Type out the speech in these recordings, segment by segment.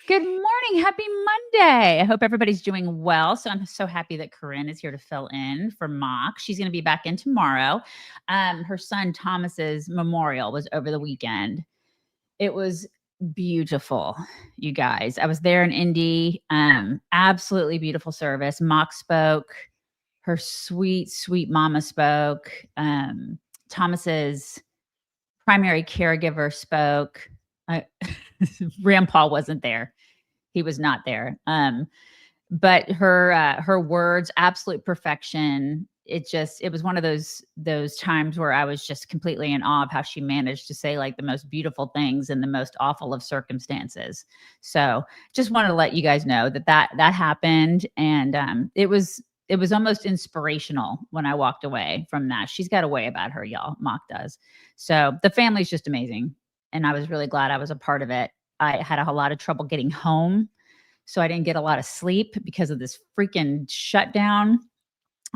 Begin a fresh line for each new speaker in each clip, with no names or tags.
Good morning. Happy Monday. I hope everybody's doing well. So I'm so happy that Corinne is here to fill in for Mock. She's going to be back in tomorrow. Her son Thomas's memorial was over the weekend. It was beautiful, you guys. I was there in Indy. Absolutely beautiful service. Mock spoke. Her sweet, sweet mama spoke. Thomas's primary caregiver spoke. Grandpa wasn't there. He was not there. But her words, absolute perfection. It was one of those times where I was just completely in awe of how she managed to say like the most beautiful things in the most awful of circumstances. So just wanted to let you guys know that happened, and it was almost inspirational when I walked away from that. She's got a way about her, y'all. Mock does. So the family's just amazing, and I was really glad I was a part of it. I had a lot of trouble getting home, so I didn't get a lot of sleep because of this freaking shutdown.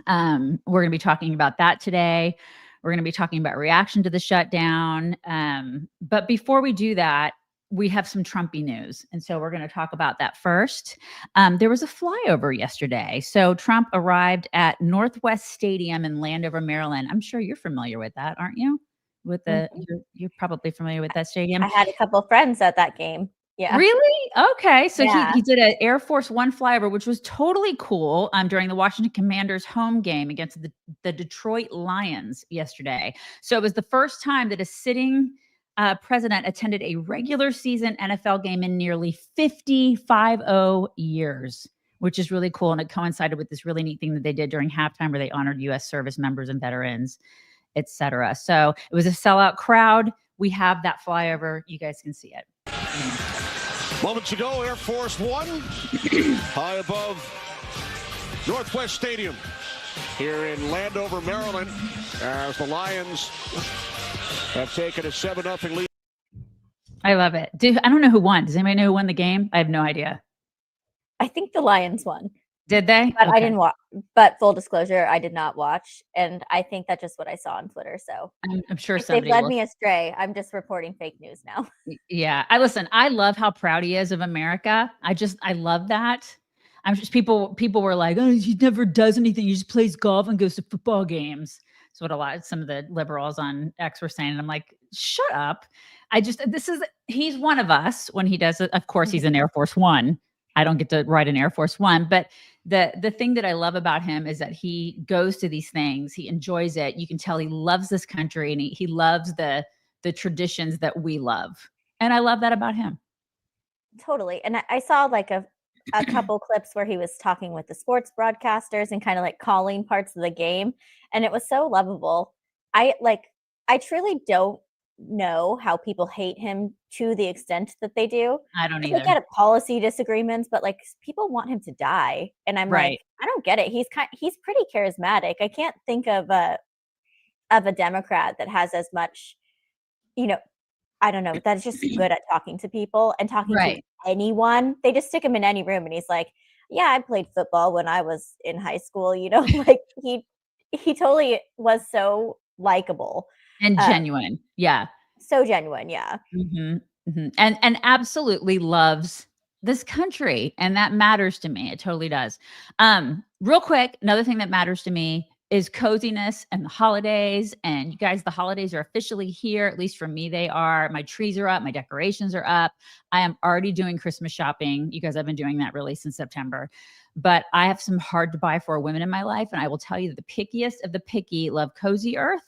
We're going to be talking about that today. We're going to be talking about reaction to the shutdown. But before we do that, we have some Trumpy news. And so we're going to talk about that first. There was a flyover yesterday. So Trump arrived at Northwest Stadium in Landover, Maryland. I'm sure you're familiar with that, aren't you? You're probably familiar with that stadium.
I had a couple friends at that game. Yeah.
Really? Okay. So
Yeah.
he did an Air Force One flyover, which was totally cool during the Washington Commanders home game against the Detroit Lions yesterday. So it was the first time that a sitting president attended a regular season NFL game in nearly 55 years, which is really cool. And it coincided with this really neat thing that they did during halftime where they honored U.S. service members and veterans, etc. So it was a sellout crowd. We have that flyover. You guys can see it.
Moments ago, Air Force One, high above Northwest Stadium here in Landover, Maryland, as the Lions have taken a 7-0 lead.
I love it. I don't know who won. Does anybody know who won the game? I have no idea.
I think the Lions won.
Did they?
But okay. I didn't watch. But full disclosure, I did not watch, and I think that's just what I saw on Twitter. So
I'm sure
if they've led me astray. I'm just reporting fake news now.
Yeah, I love how proud he is of America. I love that. I'm just people were like, oh, he never does anything. He just plays golf and goes to football games. That's what some of the liberals on X were saying. And I'm like, shut up. He's one of us when he does it. Of course, he's an Air Force One. I don't get to ride an Air Force One, but the thing that I love about him is that he goes to these things. He enjoys it. You can tell he loves this country, and he loves the traditions that we love. And I love that about him.
Totally. And I saw like a couple clips where he was talking with the sports broadcasters and kind of like calling parts of the game. And it was so lovable. I truly don't know how people hate him to the extent that they do.
I don't either.
They get policy disagreements, but like people want him to die. And I'm right. Like, I don't get it. He's pretty charismatic. I can't think of a Democrat that has as much, I don't know, that's just good at talking to people and talking to anyone. They just stick him in any room and he's like, yeah, I played football when I was in high school, like he totally was so likable.
And genuine. Yeah.
So genuine. Yeah.
Mm-hmm, mm-hmm. And absolutely loves this country. And that matters to me. It totally does. Real quick, another thing that matters to me is coziness and the holidays. And you guys, the holidays are officially here. At least for me, they are. My trees are up. My decorations are up. I am already doing Christmas shopping. You guys, I've been doing that really since September. But I have some hard to buy for women in my life. And I will tell you that the pickiest of the picky love Cozy Earth.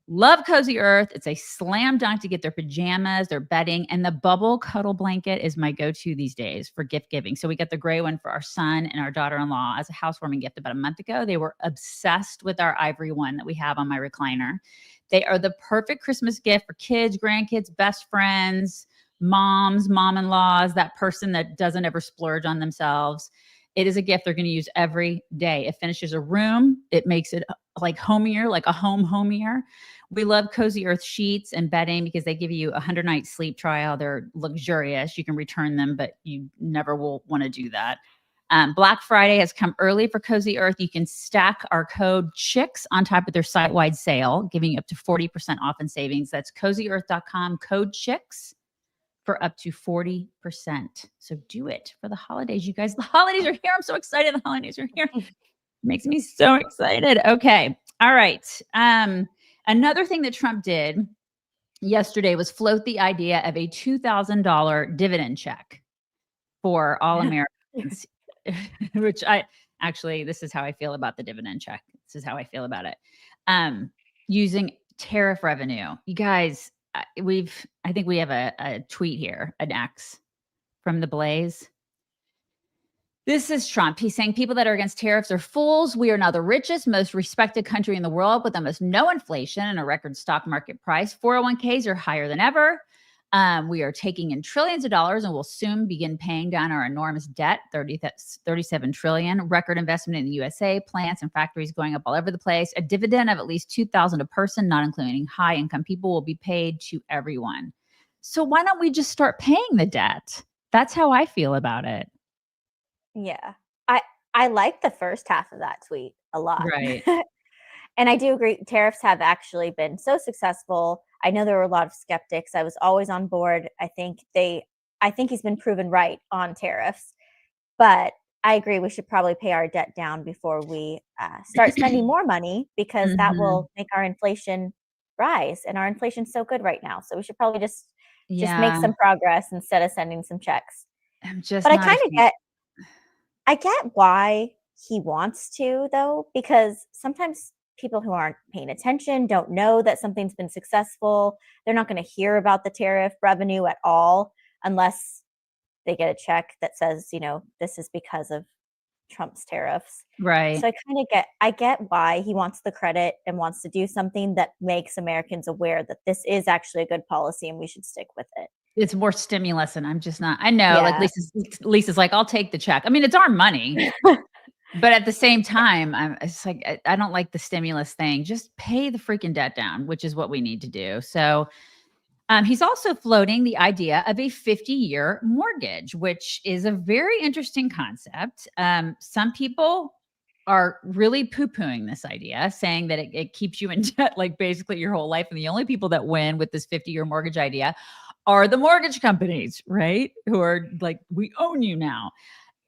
Love Cozy Earth. It's a slam dunk to get their pajamas, their bedding, and the bubble cuddle blanket is my go-to these days for gift giving. So we got the gray one for our son and our daughter-in-law as a housewarming gift about a month ago. They were obsessed with our ivory one that we have on my recliner. They are the perfect Christmas gift for kids, grandkids, best friends, moms, mom-in-laws, that person that doesn't ever splurge on themselves. It is a gift they're going to use every day. It finishes a room. It makes it like homier, like a homier. We love Cozy Earth sheets and bedding because they give you a 100-night sleep trial. They're luxurious. You can return them, but you never will want to do that. Black Friday has come early for Cozy Earth. You can stack our code CHICKS on top of their site-wide sale, giving you up to 40% off in savings. That's cozyearth.com, code CHICKS for up to 40%. So do it for the holidays, you guys. The holidays are here. I'm so excited. The holidays are here. Makes me so excited. Okay. All right. Another thing that Trump did yesterday was float the idea of a $2,000 dividend check for all Americans, which this is how I feel about the dividend check. This is how I feel about it. Using tariff revenue. You guys, I think we have a tweet here, an X from the Blaze. This is Trump. He's saying people that are against tariffs are fools. We are now the richest, most respected country in the world with almost no inflation and a record stock market price. 401ks are higher than ever. We are taking in trillions of dollars and will soon begin paying down our enormous debt, 37 trillion. Record investment in the USA, plants and factories going up all over the place. A dividend of at least $2,000 a person, not including high income people, will be paid to everyone. So why don't we just start paying the debt? That's how I feel about it.
Yeah. I like the first half of that tweet a lot.
Right.
And I do agree. Tariffs have actually been so successful. I know there were a lot of skeptics. I was always on board. I think he's been proven right on tariffs, but I agree. We should probably pay our debt down before we start spending more money, because that will make our inflation rise, and our inflation's so good right now. So we should probably just make some progress instead of sending some checks. But I get why he wants to, though, because sometimes people who aren't paying attention don't know that something's been successful. They're not going to hear about the tariff revenue at all unless they get a check that says, this is because of Trump's tariffs.
Right.
So I get why he wants the credit and wants to do something that makes Americans aware that this is actually a good policy and we should stick with it.
It's more stimulus, and I'm just not. I know, like Lisa's like, I'll take the check. I mean, it's our money, but at the same time, it's like I don't like the stimulus thing. Just pay the freaking debt down, which is what we need to do. So, he's also floating the idea of a 50-year mortgage, which is a very interesting concept. Some people are really poo-pooing this idea, saying that it keeps you in debt, like basically your whole life, and the only people that win with this 50-year mortgage idea are the mortgage companies, right? Who are like, we own you now.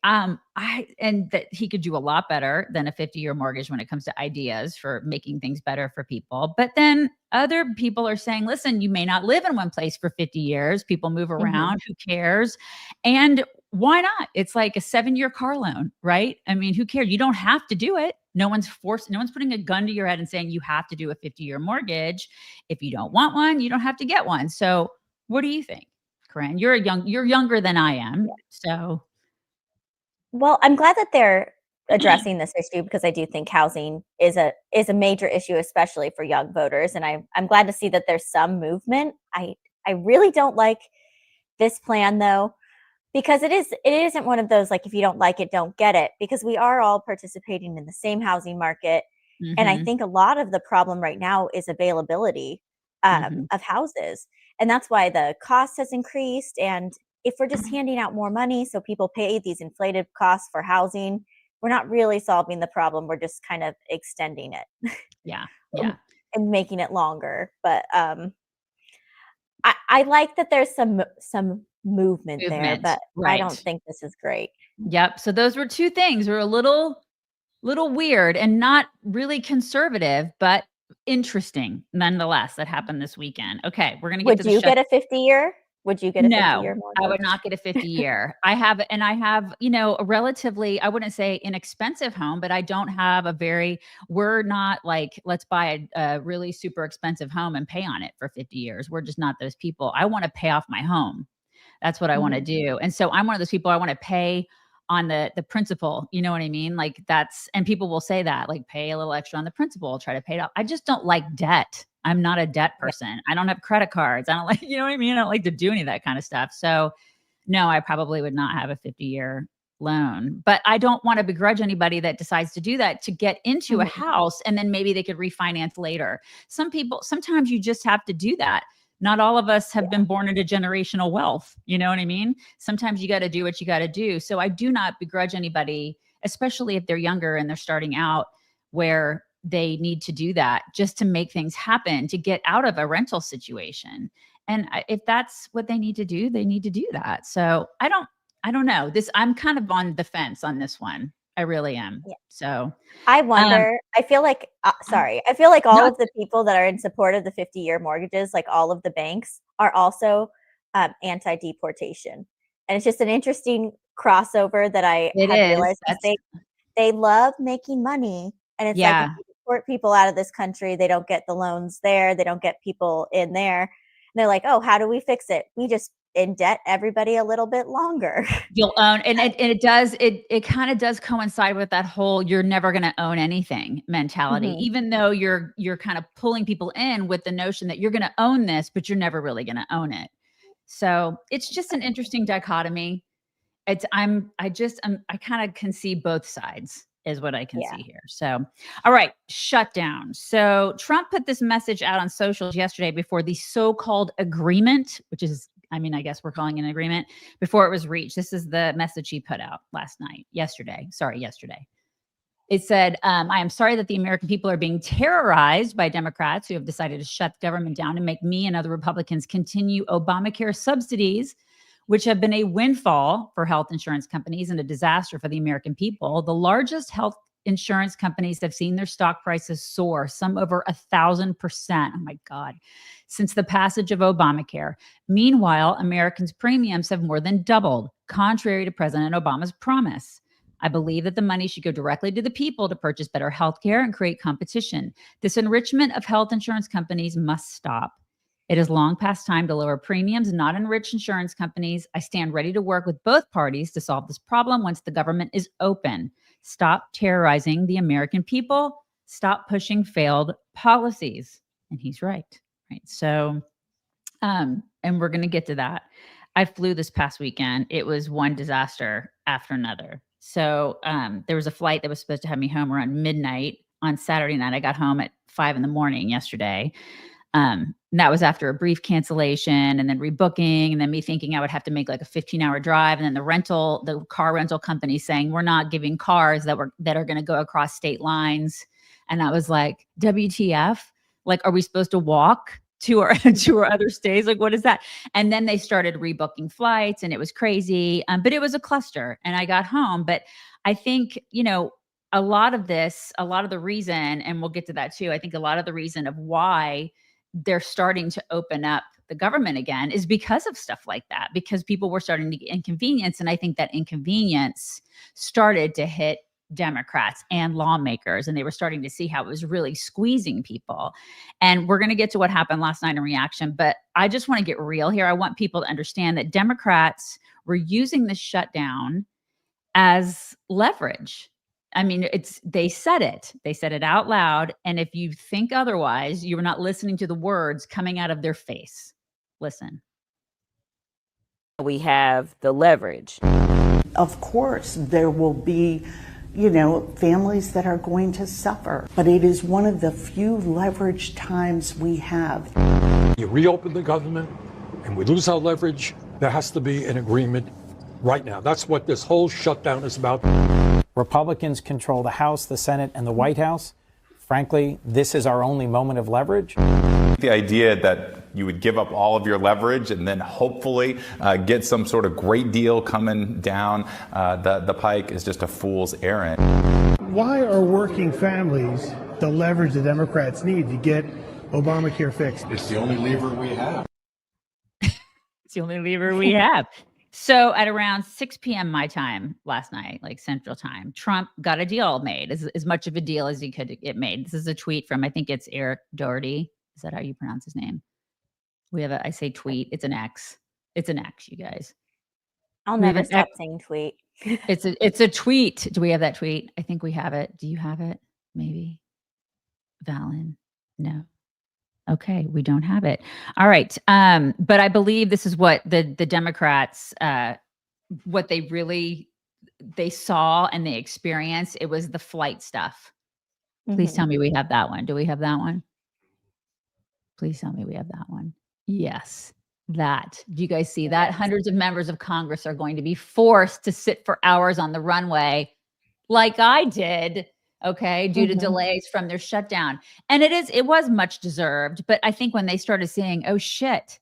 And that he could do a lot better than a 50-year mortgage when it comes to ideas for making things better for people. But then other people are saying, listen, you may not live in one place for 50 years. People move around. Who cares? And why not? It's like a 7-year car loan, right? I mean, who cares? You don't have to do it. No one's putting a gun to your head and saying you have to do a 50-year mortgage. If you don't want one, you don't have to get one. So what do you think, Corinne? You're younger than I am. Yeah. So.
Well, I'm glad that they're addressing this issue, because I do think housing is a major issue, especially for young voters. And I'm glad to see that there's some movement. I really don't like this plan, though, because it isn't one of those, like, if you don't like it, don't get it, because we are all participating in the same housing market. And I think a lot of the problem right now is availability of houses. And that's why the cost has increased. And if we're just handing out more money so people pay these inflated costs for housing, we're not really solving the problem. We're just kind of extending it.
Yeah.
And making it longer. But I like that there's some movement there, but right. I don't think this is great.
Yep. So those were two things. We're a little weird and not really conservative, but interesting nonetheless, that happened this weekend. Okay, we're gonna get.
Would you get a 50-year? Would you get a 50-year?
No, I would not get a 50-year. I have, a relatively, I wouldn't say inexpensive home, but I don't have we're not like, let's buy a really super expensive home and pay on it for 50 years. We're just not those people. I want to pay off my home. That's what I want to do. And so I'm one of those people, I want to pay on the principal, you know what I mean? Like and people will say that, like, pay a little extra on the principal, try to pay it off. I just don't like debt. I'm not a debt person. I don't have credit cards. I don't like, you know what I mean? I don't like to do any of that kind of stuff. So no, I probably would not have a 50-year loan, but I don't want to begrudge anybody that decides to do that to get into a house, and then maybe they could refinance later. Sometimes you just have to do that. Not all of us have been born into generational wealth. You know what I mean? Sometimes you got to do what you got to do. So I do not begrudge anybody, especially if they're younger and they're starting out, where they need to do that just to make things happen, to get out of a rental situation. if that's what they need to do, they need to do that. So I don't know this. I'm kind of on the fence on this one. I really am.
Yeah.
So
I wonder, I feel like, I feel like all of the people that are in support of the 50-year mortgages, like all of the banks, are also anti-deportation. And it's just an interesting crossover that I had realized. They love making money. And it's like, if you deport people out of this country, they don't get the loans there. They don't get people in there. And they're like, oh, how do we fix it? We just indebt everybody a little bit longer.
You'll own, and it kind of does coincide with that whole you're never going to own anything mentality, even though you're kind of pulling people in with the notion that you're going to own this, but you're never really going to own it. So it's just an interesting dichotomy. I kind of can see both sides is what I can see here. So, all right, shutdown. So Trump put this message out on socials yesterday before the so-called agreement, which is, I guess we're calling it an agreement, before it was reached. This is the message he put out yesterday. It said, I am sorry that the American people are being terrorized by Democrats who have decided to shut the government down and make me and other Republicans continue Obamacare subsidies, which have been a windfall for health insurance companies and a disaster for the American people. The largest health insurance companies have seen their stock prices soar, some over 1,000%. Oh my God, since the passage of Obamacare. Meanwhile, Americans' premiums have more than doubled, contrary to President Obama's promise. I believe that the money should go directly to the people to purchase better health care and create competition. This enrichment of health insurance companies must stop. It is long past time to lower premiums, not enrich insurance companies. I stand ready to work with both parties to solve this problem once the government is open. Stop terrorizing the American people. Stop pushing failed policies. And he's right. So, and we're going to get to that. I flew this past weekend. It was one disaster after another. So there was a flight that was supposed to have me home around midnight on Saturday night. I got home at 5 a.m. yesterday. And that was after a brief cancellation and then rebooking and then me thinking I would have to make like a 15-hour drive. And then the car rental company saying, we're not giving cars that are going to go across state lines. And I was like, WTF? Like, are we supposed to walk to our other states? Like, what is that? And then they started rebooking flights and it was crazy. But it was a cluster and I got home. But I think, a lot of the reason, and we'll get to that too, I think a lot of the reason of why they're starting to open up the government again is because of stuff like that, because people were starting to get inconvenience. And I think that inconvenience started to hit Democrats and lawmakers, and they were starting to see how it was really squeezing people. And we're going to get to what happened last night in reaction, but I just want to get real here. I want people to understand that Democrats were using the shutdown as leverage. I mean, they said it out loud. And if you think otherwise, you were not listening to the words coming out of their face. Listen.
We have the leverage.
Of course, there will be, families that are going to suffer, but it is one of the few leverage times we have.
You reopen the government and we lose our leverage, there has to be an agreement right now. That's what this whole shutdown is about.
Republicans control the House, the Senate, and the White House. Frankly, this is our only moment of leverage.
The idea that you would give up all of your leverage and then hopefully get some sort of great deal coming down the pike is just a fool's errand.
Why are working families the leverage the Democrats need to get Obamacare fixed?
It's the only lever we have.
It's the only lever we have. So at around 6 p.m. my time last night, like Central Time, Trump got a deal made, as much of a deal as he could get made. This is a tweet from, I think it's Eric Doherty. Is that how you pronounce his name? I say tweet. It's an X. It's an X, you guys.
I'll never stop saying tweet.
It's a tweet. Do we have that tweet? I think we have it. Do you have it? Maybe. Valen? No. Okay, we don't have it. All right. But I believe this is what the Democrats, what they saw and they experienced. It was the flight stuff. Please tell me we have that one. Do we have that one? Please tell me we have that one. Yes, that. Do you guys see that? Hundreds of members of Congress are going to be forced to sit for hours on the runway like I did. Okay, due to delays from their shutdown. And it was much deserved. But I think when they started seeing, oh shit,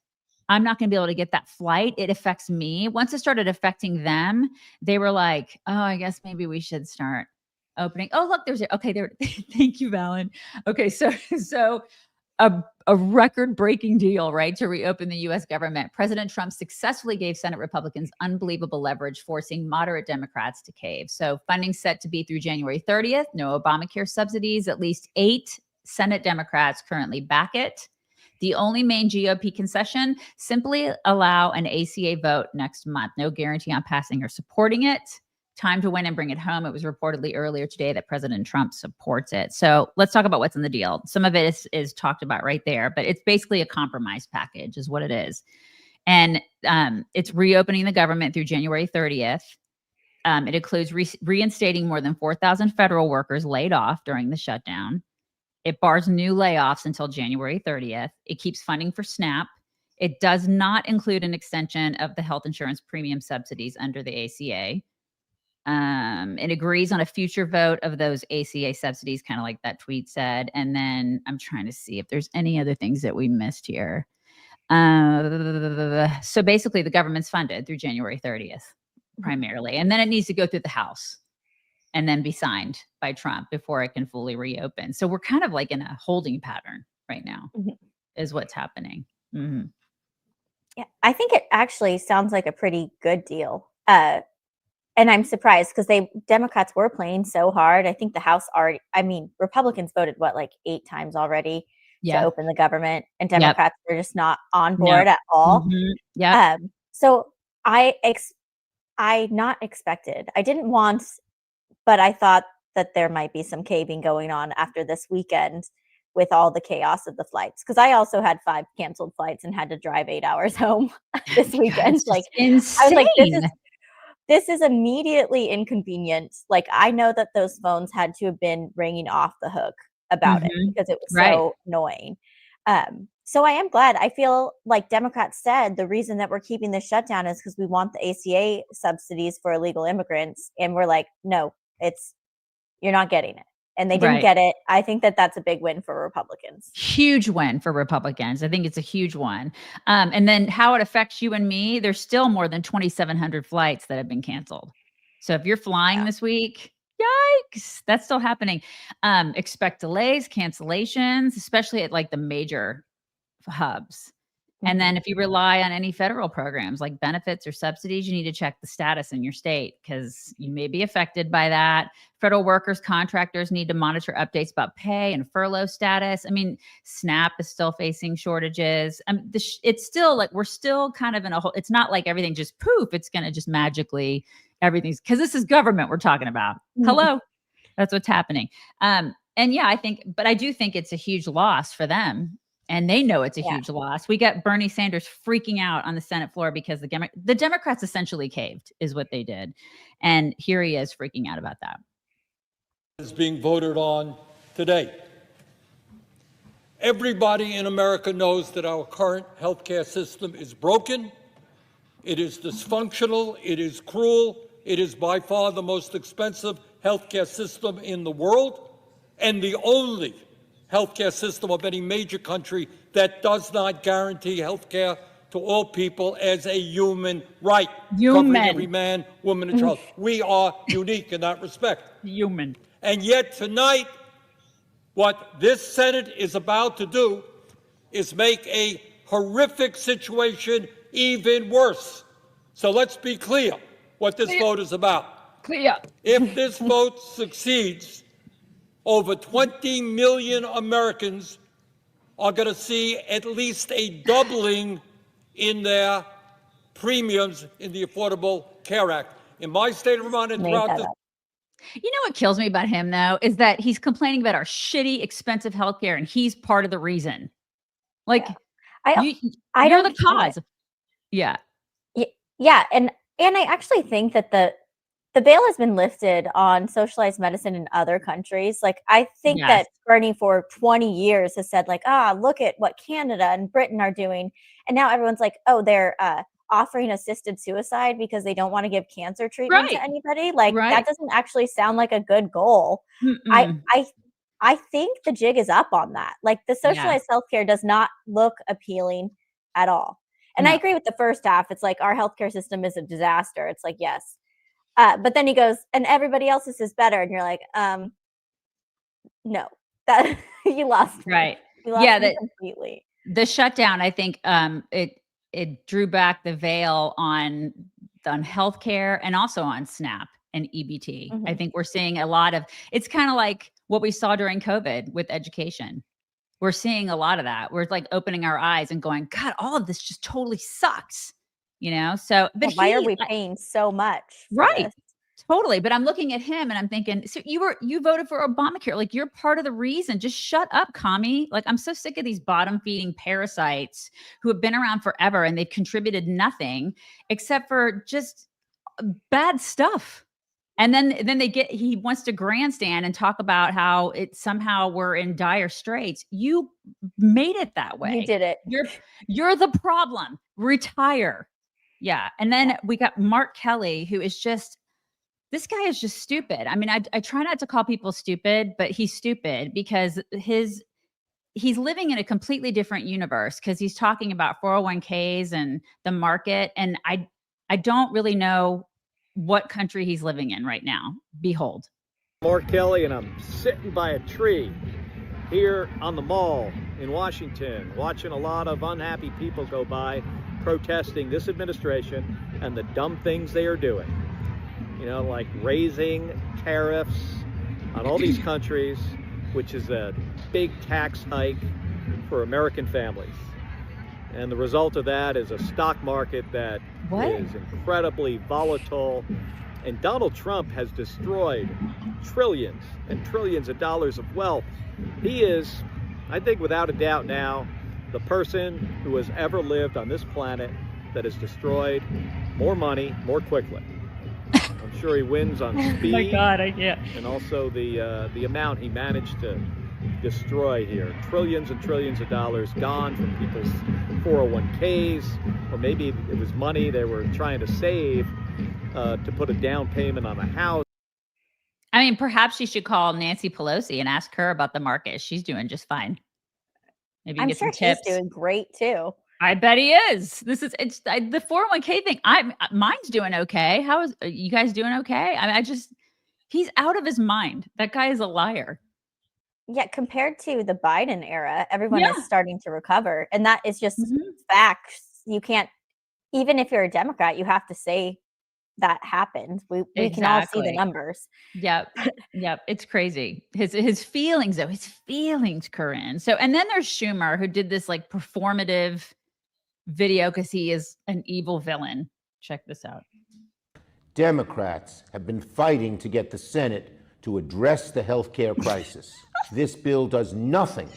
I'm not going to be able to get that flight. It affects me. Once it started affecting them, they were like, oh, I guess maybe we should start opening. Oh, look, okay, there. Thank you, Valen. Okay, so a record-breaking deal, right, to reopen the U.S. government. President Trump successfully gave Senate Republicans unbelievable leverage, forcing moderate Democrats to cave. So funding set to be through January 30th. No Obamacare subsidies. At least 8 Senate Democrats currently back it. The only main GOP concession, simply allow an ACA vote next month. No guarantee on passing or supporting it. Time to win and bring it home. It was reportedly earlier today that President Trump supports it. So let's talk about what's in the deal. Some of it is talked about right there, but it's basically a compromise package is what it is. And it's reopening the government through January 30th. It includes reinstating more than 4,000 federal workers laid off during the shutdown. It bars new layoffs until January 30th. It keeps funding for SNAP. It does not include an extension of the health insurance premium subsidies under the ACA. It agrees on a future vote of those ACA subsidies, kind of like that tweet said. And then I'm trying to see if there's any other things that we missed here. So basically the government's funded through January 30th primarily. And then it needs to go through the House and then be signed by Trump before it can fully reopen. So we're kind of like in a holding pattern right now is what's happening.
Yeah, I think it actually sounds like a pretty good deal. And I'm surprised because Democrats were playing so hard. I think the House Republicans voted like 8 times already to open the government, and Democrats were just not on board at all. So I not expected. I didn't want, but I thought that there might be some caving going on after this weekend with all the chaos of the flights. Because I also had 5 canceled flights and had to drive 8 hours home this weekend.
Like insane.
I was like, this is immediately inconvenient. Like, I know that those phones had to have been ringing off the hook about it because it was so annoying. So I am glad. I feel like Democrats said the reason that we're keeping this shutdown is because we want the ACA subsidies for illegal immigrants. And we're like, no, you're not getting it. And they didn't get it. I think that that's a big win for Republicans.
Huge win for Republicans. I think it's a huge one. And then how it affects you and me, there's still more than 2,700 flights that have been canceled. So if you're flying this week, yikes, that's still happening. Expect delays, cancellations, especially at like the major hubs. And then if you rely on any federal programs like benefits or subsidies, you need to check the status in your state because you may be affected by that. Federal workers, contractors need to monitor updates about pay and furlough status. I mean, SNAP is still facing shortages. It's still like we're still kind of in a whole, it's not like everything just poof, it's going to just magically everything's because this is government we're talking about. Hello. That's what's happening. And yeah, I do think it's a huge loss for them. And they know it's a huge loss. We got Bernie Sanders freaking out on the Senate floor because the Democrats essentially caved is what they did. And here he is freaking out about that.
Is being voted on today. Everybody in America knows that our current healthcare system is broken. It is dysfunctional. It is cruel. It is by far the most expensive healthcare system in the world and the only healthcare system of any major country that does not guarantee healthcare to all people as a human right. Covering every man, woman, and child. We are unique in that respect.
Human.
And yet tonight, what this Senate is about to do is make a horrific situation even worse. So let's be clear what this vote is about.
Clear.
If this vote succeeds, over 20 million Americans are going to see at least a doubling in their premiums in the Affordable Care Act. In my state of Vermont and throughout this.
You know what kills me about him, though, is that he's complaining about our shitty, expensive healthcare, and he's part of the reason. Like, you're the cause. Yeah.
Yeah, and I actually think that the bail has been lifted on socialized medicine in other countries. Like, I think that Bernie for 20 years has said, like, look at what Canada and Britain are doing. And now everyone's like, oh, they're offering assisted suicide because they don't want to give cancer treatment to anybody. Like, that doesn't actually sound like a good goal. I think the jig is up on that. Like, the socialized healthcare does not look appealing at all. And I agree with the first half. It's like our healthcare system is a disaster. It's like, yes. But then he goes, and everybody else's is better. And you're like, no, that you lost me.
Right.
You lost me completely.
The shutdown, I think it drew back the veil on healthcare and also on SNAP and EBT. I think we're seeing a lot of, it's kind of like what we saw during COVID with education. We're seeing a lot of that. We're like opening our eyes and going, God, all of this just totally sucks, you know? So, but
why are we paying so much?
Right.
This?
Totally. But I'm looking at him and I'm thinking, so you voted for Obamacare. Like, you're part of the reason. Just shut up, commie. Like, I'm so sick of these bottom feeding parasites who have been around forever and they've contributed nothing except for just bad stuff. And then he wants to grandstand and talk about how it somehow we're in dire straits. You made it that way.
You did it.
You're the problem. Retire. Yeah. And then we got Mark Kelly, who is just, this guy is just stupid. I mean, I try not to call people stupid, but he's stupid because he's living in a completely different universe because he's talking about 401ks and the market. And I don't really know what country he's living in right now. Behold.
Mark Kelly, and I'm sitting by a tree here on the mall in Washington, watching a lot of unhappy people go by protesting this administration and the dumb things they are doing. You know, like raising tariffs on all these countries, which is a big tax hike for American families. And the result of that is a stock market that is incredibly volatile. And Donald Trump has destroyed trillions and trillions of dollars of wealth. He is, I think without a doubt now, the person who has ever lived on this planet that has destroyed more money more quickly. I'm sure he wins on speed.
Oh my God, I can't.
And also the amount he managed to destroy here. Trillions and trillions of dollars gone from people's 401ks, or maybe it was money they were trying to save to put a down payment on a house.
I mean, perhaps you should call Nancy Pelosi and ask her about the market. She's doing just fine. Maybe
I'm
get
sure
some tips.
She's doing great too.
I bet he is. It's the 401k thing. Mine's doing okay. Are you guys doing okay? I mean, he's out of his mind. That guy is a liar.
Yeah, compared to the Biden era, everyone is starting to recover. And that is just facts. You can't, even if you're a Democrat, you have to say that happened. We can all see the numbers.
Yep. It's crazy. His feelings, though. His feelings, Corinne. So, and then there's Schumer, who did this like performative video because he is an evil villain. Check this out.
Democrats have been fighting to get the Senate to address the healthcare crisis. This bill does nothing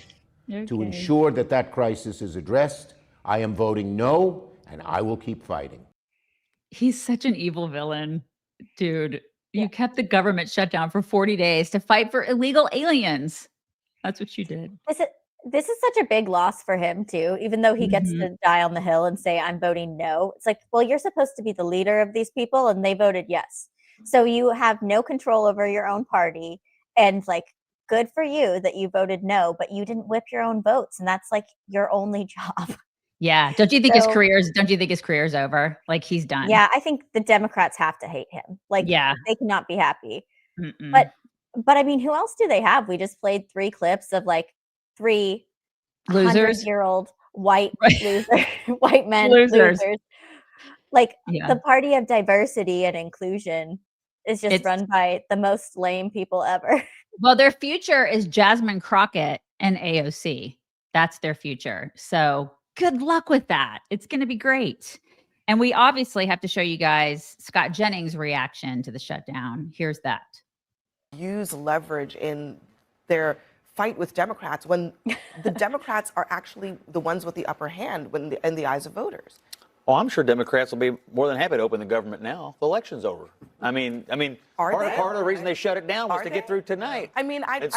to ensure that crisis is addressed. I am voting no, and I will keep fighting.
He's such an evil villain, dude. You kept the government shut down for 40 days to fight for illegal aliens. That's what you did.
This is such a big loss for him too, even though he gets to die on the Hill and say, I'm voting no. It's like, well, you're supposed to be the leader of these people and they voted yes. So you have no control over your own party, and like, good for you that you voted no, but you didn't whip your own votes. And that's like your only job. Yeah.
Don't you think his career's over? Like, he's done.
Yeah. I think the Democrats have to hate him. Like, they cannot be happy. But I mean, who else do they have? We just played 3 clips of like 3 100-year-old white white men losers. Like, the party of diversity and inclusion is just run by the most lame people ever.
Well, their future is Jasmine Crockett and AOC. That's their future. So good luck with that. It's going to be great. And we obviously have to show you guys Scott Jennings' reaction to the shutdown. Here's that.
Use leverage in their fight with Democrats when the Democrats are actually the ones with the upper hand in the eyes of voters.
Oh, I'm sure Democrats will be more than happy to open the government now. The election's over. I mean, part of the reason they shut it down was to get through tonight.
I mean, I would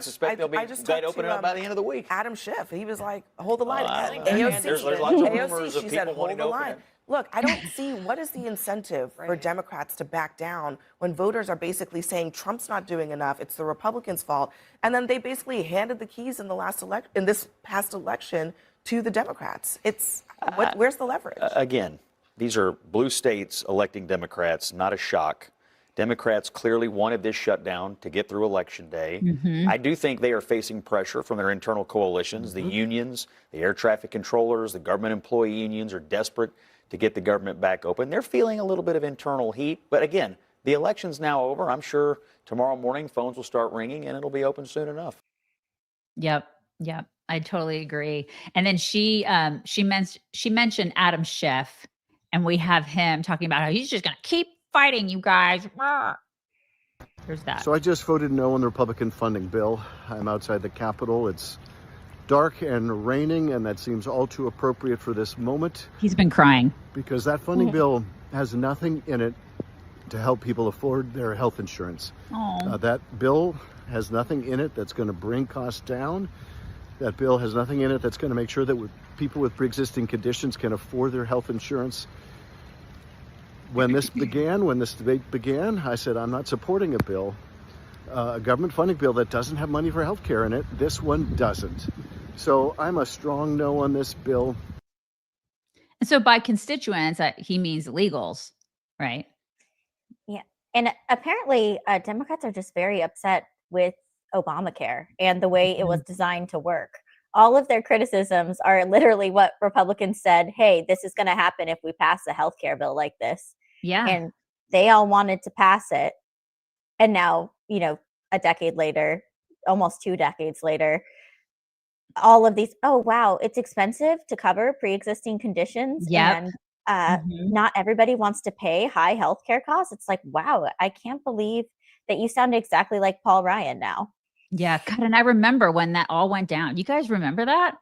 suspect they'll be glad to open it up by the end of the week. Adam Schiff, he was like, hold the line.
There's lots of rumors of people wanting to open it.
Look, I don't see what is the incentive for Democrats to back down when voters are basically saying Trump's not doing enough, it's the Republicans' fault, and then they basically handed the keys in this past election to the Democrats. It's where's the leverage?
Again, these are blue states electing Democrats, not a shock. Democrats clearly wanted this shutdown to get through Election Day. I do think they are facing pressure from their internal coalitions. The unions, the air traffic controllers, the government employee unions are desperate to get the government back open. They're feeling a little bit of internal heat. But again, the election's now over. I'm sure tomorrow morning phones will start ringing and it'll be open soon enough.
Yep. I totally agree. And then she mentioned Adam Schiff, and we have him talking about how he's just going to keep fighting, you guys. There's that.
So I just voted no on the Republican funding bill. I'm outside the Capitol. It's dark and raining, and that seems all too appropriate for this moment.
He's been crying.
Because that funding bill has nothing in it to help people afford their health insurance. That bill has nothing in it that's going to bring costs down. That bill has nothing in it that's going to make sure that people with pre-existing conditions can afford their health insurance. When this debate began, I said, I'm not supporting a bill, a government funding bill that doesn't have money for health care in it. This one doesn't. So I'm a strong no on this bill.
And so by constituents, he means illegals, right?
Yeah. And apparently Democrats are just very upset with Obamacare and the way it was designed to work. All of their criticisms are literally what Republicans said, hey, this is going to happen if we pass a healthcare bill like this.
Yeah.
And they all wanted to pass it. And now, a decade later, almost 2 decades later, all of these, oh, wow, it's expensive to cover pre-existing conditions.
Yep.
And not everybody wants to pay high healthcare costs. It's like, wow, I can't believe that you sound exactly like Paul Ryan now.
Yeah. God, and I remember when that all went down. You guys remember that?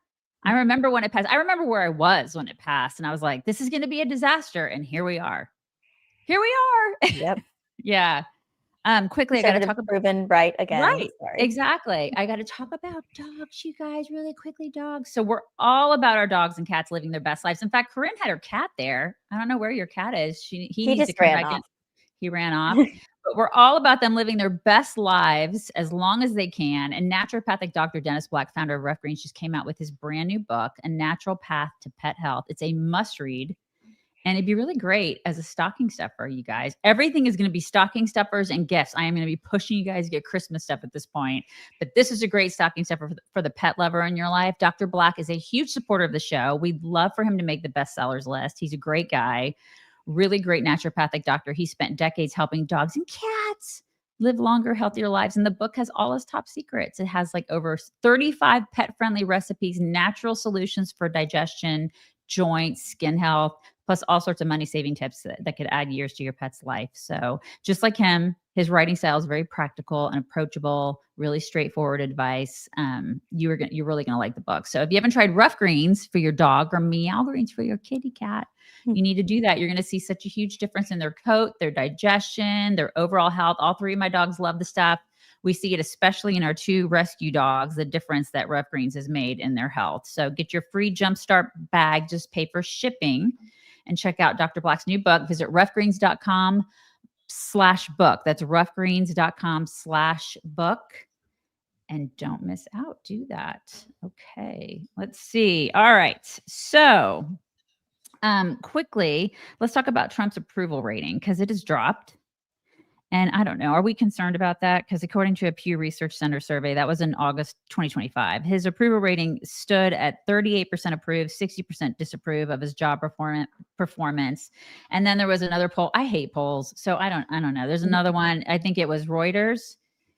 I remember when it passed. I remember where I was when it passed. And I was like, this is going to be a disaster. And here we are.
Yep.
Yeah. Quickly, I got to talk about
proven right again.
Right.
Sorry.
Exactly. I got to talk about dogs, you guys, really quickly. Dogs. So we're all about our dogs and cats living their best lives. In fact, Corinne had her cat there. I don't know where your cat is. He needs
just
to come
ran
back in.
off.
He ran off. But we're all about them living their best lives as long as they can. And naturopathic Dr. Dennis Black, founder of Ruff Greens, just came out with his brand new book, A Natural Path to Pet Health. It's a must read. And it'd be really great as a stocking stuffer, you guys. Everything is going to be stocking stuffers and gifts. I am going to be pushing you guys to get Christmas stuff at this point. But this is a great stocking stuffer for the pet lover in your life. Dr. Black is a huge supporter of the show. We'd love for him to make the bestsellers list. He's a great guy, really great naturopathic doctor. He spent decades helping dogs and cats live longer, healthier lives. And the book has all his top secrets. It has like over 35 pet-friendly recipes, natural solutions for digestion, joints, skin health, plus all sorts of money-saving tips that could add years to your pet's life. So just like him, his writing style is very practical and approachable, really straightforward advice. You're really going to like the book. So if you haven't tried Ruff Greens for your dog or Meow Greens for your kitty cat, you need to do that. You're going to see such a huge difference in their coat, their digestion, their overall health. All 3 of my dogs love the stuff. We see it especially in our 2 rescue dogs, the difference that Ruff Greens has made in their health. So get your free Jumpstart bag, just pay for shipping, and check out Dr. Black's new book. Visit ruffgreens.com/book. That's ruffgreens.com/book. And don't miss out. Do that. Okay. Let's see. All right. So quickly, let's talk about Trump's approval rating because it has dropped. And I don't know, are we concerned about that? Because according to a Pew Research Center survey, that was in August 2025, his approval rating stood at 38% approve, 60% disapprove of his job performance. And then there was another poll. I hate polls, so I don't know. There's another one. I think it was Reuters,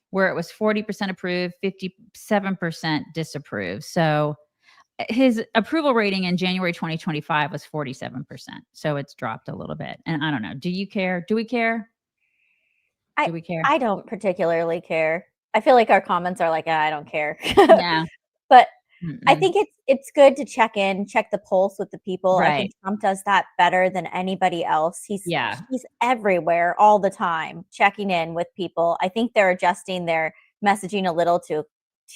where it was 40% approve, 57% disapprove. So his approval rating in January 2025 was 47%. So it's dropped a little bit. And I don't know. Do you care? Do we care? Do we care?
I don't particularly care. I feel like our comments are like, I don't care.
Yeah.
But I think it's good to check the pulse with the people.
Right.
I think Trump does that better than anybody else. He's everywhere all the time, checking in with people. I think they're adjusting their messaging a little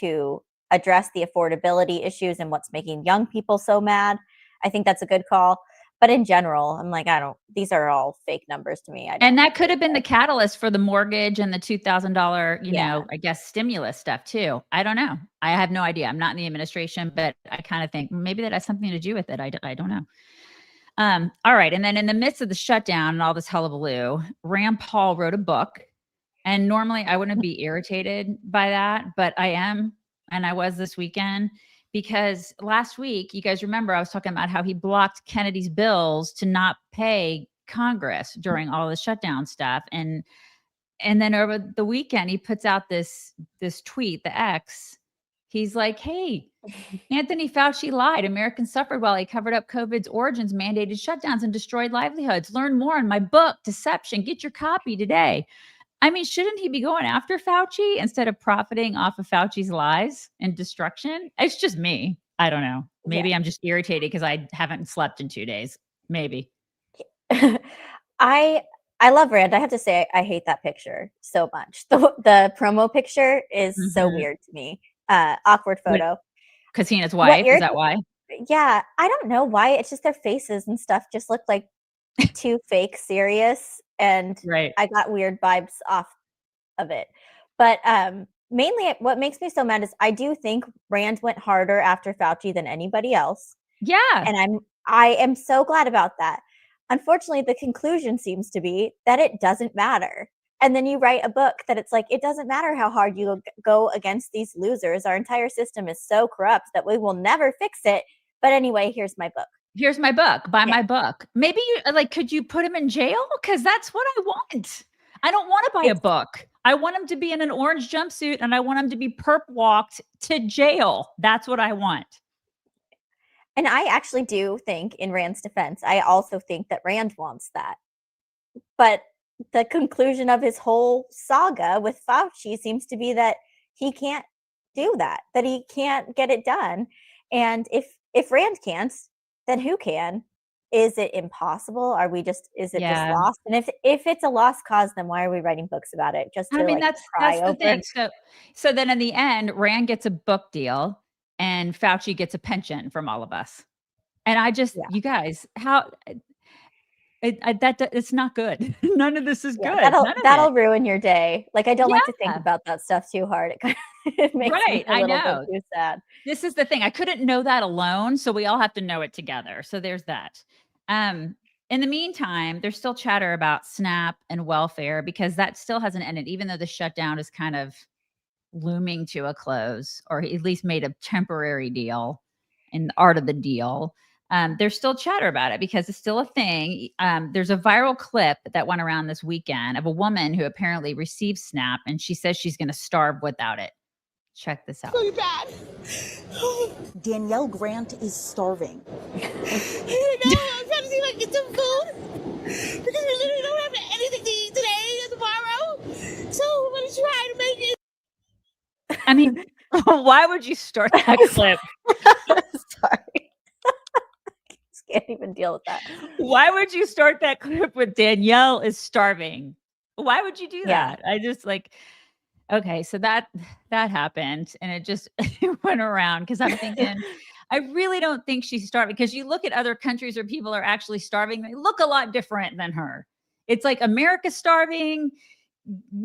to address the affordability issues and what's making young people so mad. I think that's a good call. But in general, I'm like, these are all fake numbers to me.
And that could have been the catalyst for the mortgage and the $2,000, I guess, stimulus stuff too. I don't know. I have no idea. I'm not in the administration, but I kind of think maybe that has something to do with it. I don't know. All right. And then in the midst of the shutdown and all this hullabaloo, Rand Paul wrote a book. And normally I wouldn't be irritated by that, but I am. And I was this weekend. Because last week, you guys remember I was talking about how he blocked Kennedy's bills to not pay Congress during all the shutdown stuff. And then over the weekend, he puts out this tweet, the X. He's like, hey, Anthony Fauci lied. Americans suffered while he covered up COVID's origins, mandated shutdowns, and destroyed livelihoods. Learn more in my book, Deception. Get your copy today. I mean, shouldn't he be going after Fauci instead of profiting off of Fauci's lies and destruction? It's just me. I don't know. Maybe I'm just irritated because I haven't slept in 2 days. Maybe.
I love Rand. I have to say, I hate that picture so much. The promo picture is so weird to me. Awkward photo.
Because he and his wife, is that why?
Yeah. I don't know why. It's just their faces and stuff just look like too fake serious. And I got weird vibes off of it. But mainly what makes me so mad is I do think Rand went harder after Fauci than anybody else.
Yeah.
And I am so glad about that. Unfortunately, the conclusion seems to be that it doesn't matter. And then you write a book that it's like, it doesn't matter how hard you go against these losers. Our entire system is so corrupt that we will never fix it. But anyway, here's my book.
Here's my book. Buy my book. Maybe could you put him in jail? Because that's what I want. I don't want to buy a book. I want him to be in an orange jumpsuit and I want him to be perp walked to jail. That's what I want.
And I actually do think, in Rand's defense, I also think that Rand wants that. But the conclusion of his whole saga with Fauci seems to be that he can't do that he can't get it done. And if Rand can't, then who can? Is it impossible? Is it just lost? And if it's a lost cause, then why are we writing books about it? Just to
that's the thing. So then in the end, Rand gets a book deal and Fauci gets a pension from all of us. And I just, you guys, how it's not good. None of this is good.
That'll ruin your day. Like, I don't like to think about that stuff too hard. It makes me a little bit too sad.
This is the thing. I couldn't know that alone. So we all have to know it together. So there's that. In the meantime, there's still chatter about SNAP and welfare because that still hasn't ended, even though the shutdown is kind of looming to a close, or he at least made a temporary deal in the art of the deal. There's still chatter about it because it's still a thing. There's a viral clip that went around this weekend of a woman who apparently received SNAP, and she says she's going to starve without it. Check this out.
Really bad. Danielle Grant is starving. I know. I'm trying to see if I can get some food because we literally don't have anything to eat today or tomorrow. So I'm going to try to make it.
I mean, why would you start that clip?
Sorry. Can't even deal with that.
Why would you start that clip with Danielle is starving? Why would you do that? I just okay, so that happened and it just went around because I'm thinking, I really don't think she's starving because you look at other countries where people are actually starving, they look a lot different than her. It's like America's starving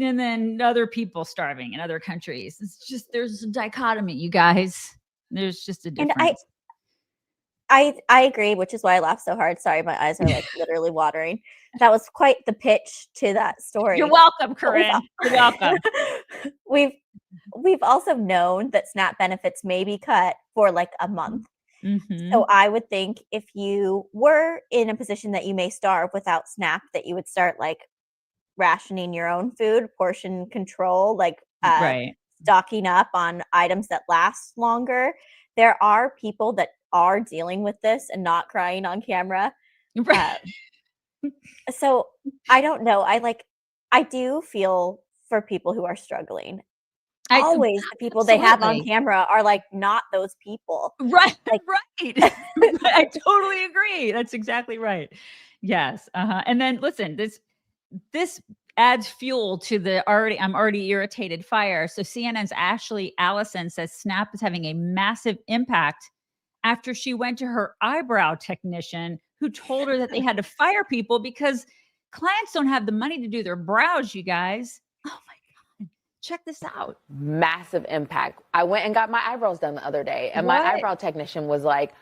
and then other people starving in other countries. It's just, there's a dichotomy, you guys. There's just a difference.
And I agree, which is why I laughed so hard. Sorry, my eyes are literally watering. That was quite the pitch to that story.
You're welcome, Corinne. You're welcome.
We've also known that SNAP benefits may be cut for like a month.
Mm-hmm.
So I would think if you were in a position that you may starve without SNAP, that you would start rationing your own food, portion control, stocking up on items that last longer. There are people that are dealing with this and not crying on camera.
Right.
So I don't know. I do feel for people who are struggling. Always the people they have on camera are not those people.
Right. Right. I totally agree. That's exactly right. Yes. And then listen, this adds fuel to the I'm already irritated fire. So CNN's Ashley Allison says SNAP is having a massive impact after she went to her eyebrow technician who told her that they had to fire people because clients don't have the money to do their brows, you guys. Oh my God. Check this out.
Massive impact. I went and got my eyebrows done the other day, and my eyebrow technician was like,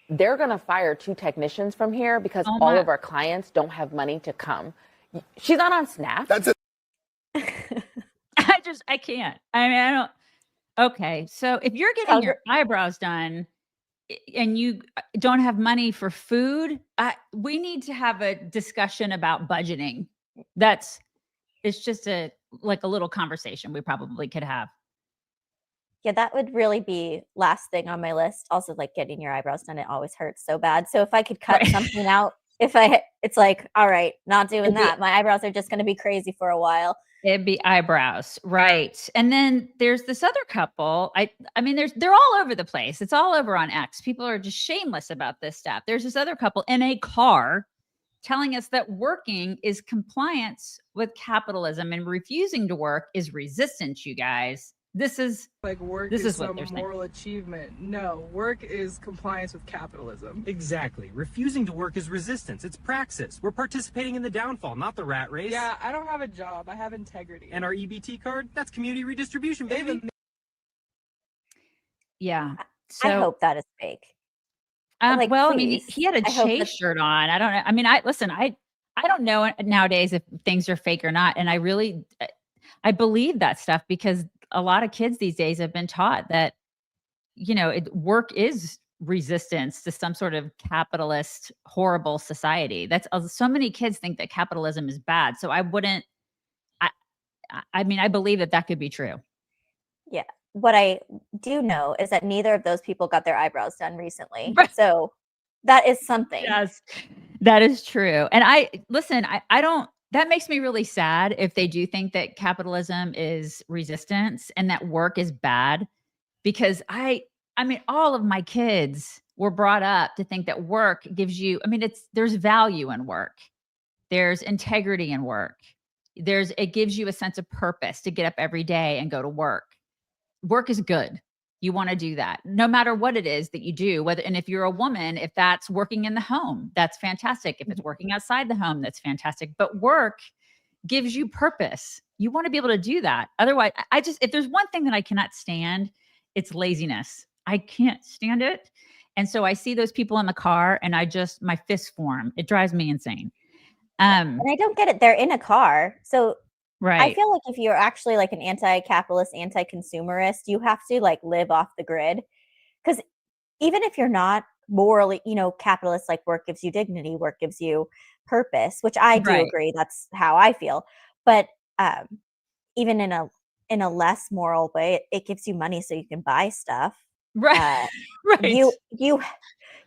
they're going to fire 2 technicians from here because all of our clients don't have money to come. She's not on Snap.
That's it.
I can't. I mean, I don't. Okay. So if you're getting your eyebrows done and you don't have money for food, we need to have a discussion about budgeting. It's just like a little conversation we probably could have.
Yeah, that would really be last thing on my list. Also, like getting your eyebrows done, it always hurts so bad. So if I could cut something out, it's like, all right, not doing that. My eyebrows are just going to be crazy for a while.
It'd be eyebrows, right? And then there's this other couple. I mean, they're all over the place. It's all over on X. People are just shameless about this stuff. There's this other couple in a car telling us that working is compliance with capitalism and refusing to work is resistance, you guys. This is
like work
this
is
what
some
they're saying.
moral achievement. No, work is compliance with capitalism.
Exactly. Refusing to work is resistance. It's praxis. We're participating in the downfall, not the rat race.
Yeah, I don't have a job. I have integrity.
And our EBT card? That's community redistribution, baby.
Yeah. So,
I hope that is fake.
Well, please. I mean, he had a Chase shirt on. I don't know. I mean, I don't know nowadays if things are fake or not. And I believe that stuff because a lot of kids these days have been taught that, work is resistance to some sort of capitalist, horrible society. That's so many kids think that capitalism is bad. So I believe that could be true.
Yeah. What I do know is that neither of those people got their eyebrows done recently. Right. So that is something.
Yes, that is true. And I don't, that makes me really sad if they do think that capitalism is resistance and that work is bad, because I mean, all of my kids were brought up to think that work gives you, there's value in work. There's integrity in work. It gives you a sense of purpose to get up every day and go to work. Work is good. You want to do that no matter what it is that you do, and if you're a woman, if that's working in the home, that's fantastic. If it's working outside the home, that's fantastic. But work gives you purpose. You want to be able to do that. Otherwise, if there's one thing that I cannot stand, it's laziness. I can't stand it. And so I see those people in the car and my fists form. It drives me insane.
And I don't get it. They're in a car. So
right.
I feel like if you're actually like an anti-capitalist, anti-consumerist, you have to like live off the grid. Because even if you're not morally, capitalist, like work gives you dignity, work gives you purpose, which I do agree. That's how I feel. But even in a less moral way, it gives you money so you can buy stuff.
Right.
Right.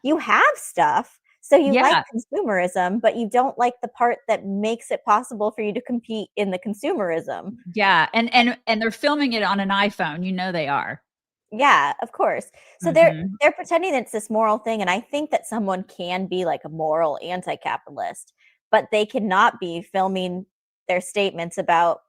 You have stuff. So you like consumerism, but you don't like the part that makes it possible for you to compete in the consumerism.
Yeah. And they're filming it on an iPhone. They are.
Yeah, of course. So they're pretending that it's this moral thing. And I think that someone can be like a moral anti-capitalist, but they cannot be filming their statements about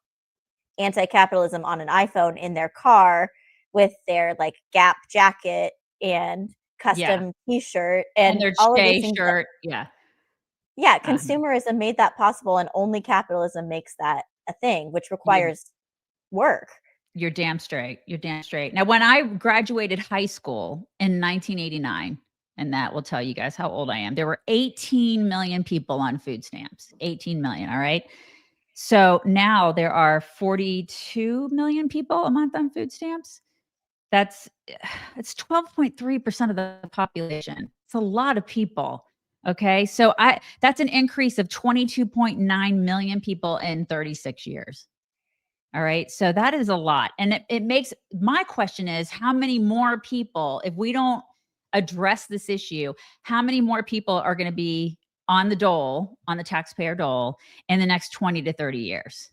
anti-capitalism on an iPhone in their car with their like Gap jacket and custom t-shirt and
their
all
Stay
of these
shirt.
Yeah, consumerism made that possible, and only capitalism makes that a thing, which requires work.
You're damn straight. Now, when I graduated high school in 1989, and that will tell you guys how old I am, there were 18 million people on food stamps. 18 million, all right? So now there are 42 million people a month on food stamps. It's 12.3% of the population. It's a lot of people. Okay. So that's an increase of 22.9 million people in 36 years. All right. So that is a lot. And it makes, my question is, how many more people, if we don't address this issue, how many more people are going to be on the taxpayer dole in the next 20 to 30 years?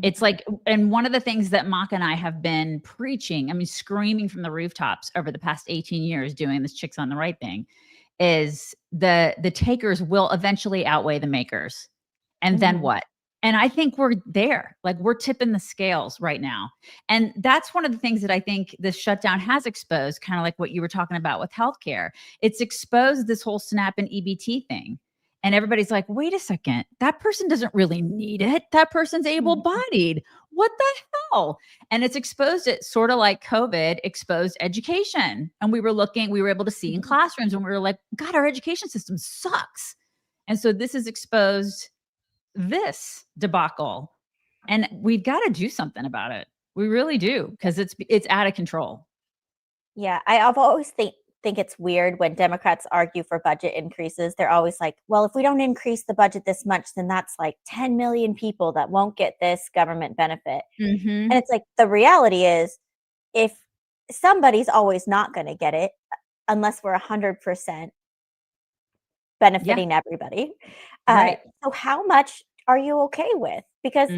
It's like, and one of the things that MAGA and I have been preaching, screaming from the rooftops over the past 18 years doing this Chicks on the Right thing, is the takers will eventually outweigh the makers. And then what? And I think we're there, like we're tipping the scales right now. And that's one of the things that I think this shutdown has exposed, kind of like what you were talking about with healthcare. It's exposed this whole SNAP and EBT thing. And everybody's like, wait a second, that person doesn't really need it. That person's able-bodied. What the hell? And it's exposed it sort of like COVID exposed education. And we were able to see in classrooms and we were like, God, our education system sucks. And so this has exposed this debacle. And we've got to do something about it. We really do, because it's out of control.
Yeah, I've always think it's weird when Democrats argue for budget increases. They're always like, well, if we don't increase the budget this much, then that's like 10 million people that won't get this government benefit. And it's like, the reality is, if somebody's always not going to get it unless we're 100% benefiting everybody.
Right.
So how much are you okay with? Because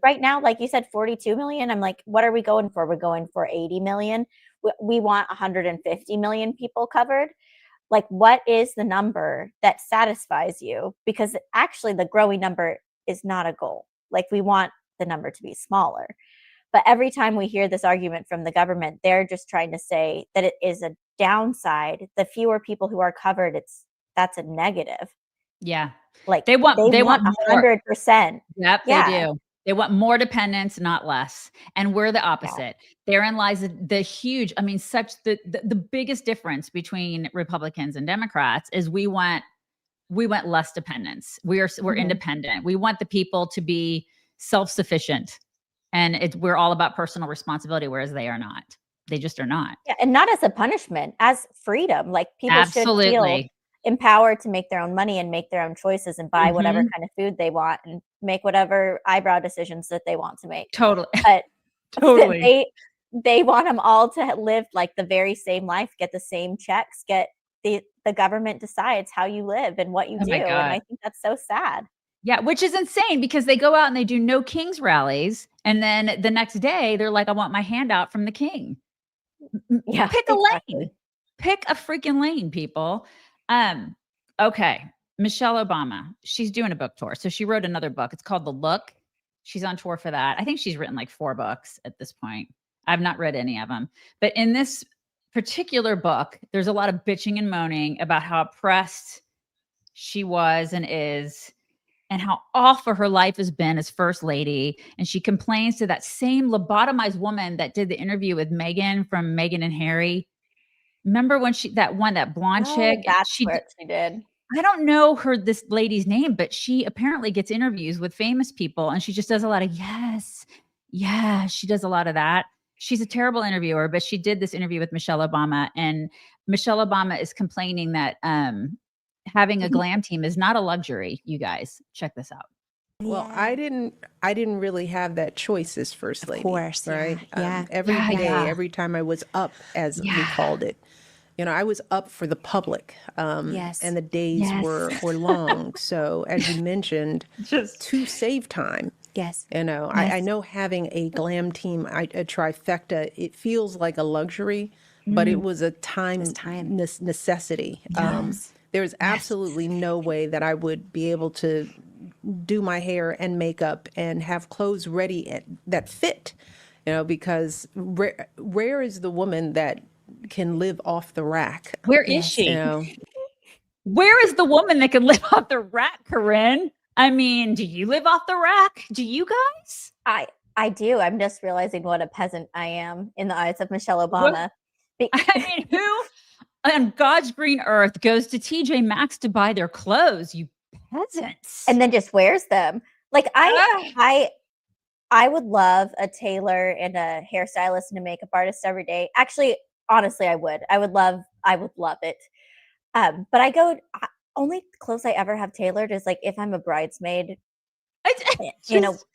right now, like you said, 42 million, I'm like, what are we going for? We're going for 80 million. We want 150 million people covered. Like, what is the number that satisfies you? Because actually the growing number is not a goal. Like, we want the number to be smaller. But every time we hear this argument from the government, they're just trying to say that it is a downside. The fewer people who are covered, that's a negative.
Yeah.
Like,
they want
100%.
Yep, they do. They want more dependence, not less. And we're the opposite. Therein lies the huge, I mean, the biggest difference between Republicans and Democrats is we want less dependence. We're independent. We want the people to be self-sufficient. And we're all about personal responsibility, whereas they are not. They just are not.
Yeah, and not as a punishment, as freedom. Like, people should feel empowered to make their own money and make their own choices and buy whatever kind of food they want and make whatever eyebrow decisions that they want to make.
Totally.
But
totally.
They want them all to live like the very same life, get the same checks, get the government decides how you live and what you do. And I think that's so sad.
Yeah, which is insane, because they go out and they do no kings rallies. And then the next day they're like, I want my handout from the king.
Yeah,
pick a lane. Pick a freaking lane, people. Okay. Michelle Obama, she's doing a book tour. So she wrote another book. It's called The Look. She's on tour for that. I think she's written like 4 books at this point. I've not read any of them. But in this particular book, there's a lot of bitching and moaning about how oppressed she was and is, and how awful her life has been as first lady. And she complains to that same lobotomized woman that did the interview with Meghan from Meghan and Harry. Remember when that blonde chick?
That's what she did.
I don't know this lady's name, but she apparently gets interviews with famous people, and she just does a lot of yes. She does a lot of that. She's a terrible interviewer, but she did this interview with Michelle Obama, and Michelle Obama is complaining that having a glam team is not a luxury. You guys, check this out.
Well, I didn't really have that choice as first lady. Of course,
right?
Every day, every time I was up, as we called it, I was up for the public. And the days were long. So, as you mentioned, to save time.
Yes.
I know having a glam team, a trifecta, it feels like a luxury, but it was a time necessity.
Yes.
There's absolutely no way that I would be able to do my hair and makeup and have clothes ready that fit, because rare is the woman that can live off the rack.
Where is she? Where is the woman that can live off the rack, Corinne? I mean, do you live off the rack? Do you guys?
I do. I'm just realizing what a peasant I am in the eyes of Michelle Obama.
I mean, who on God's green earth goes to TJ Maxx to buy their clothes? You peasants.
And then just wears them. Like, I would love a tailor and a hairstylist and a makeup artist every day. Actually, honestly, I would love it. But only clothes I ever have tailored is like if I'm a bridesmaid.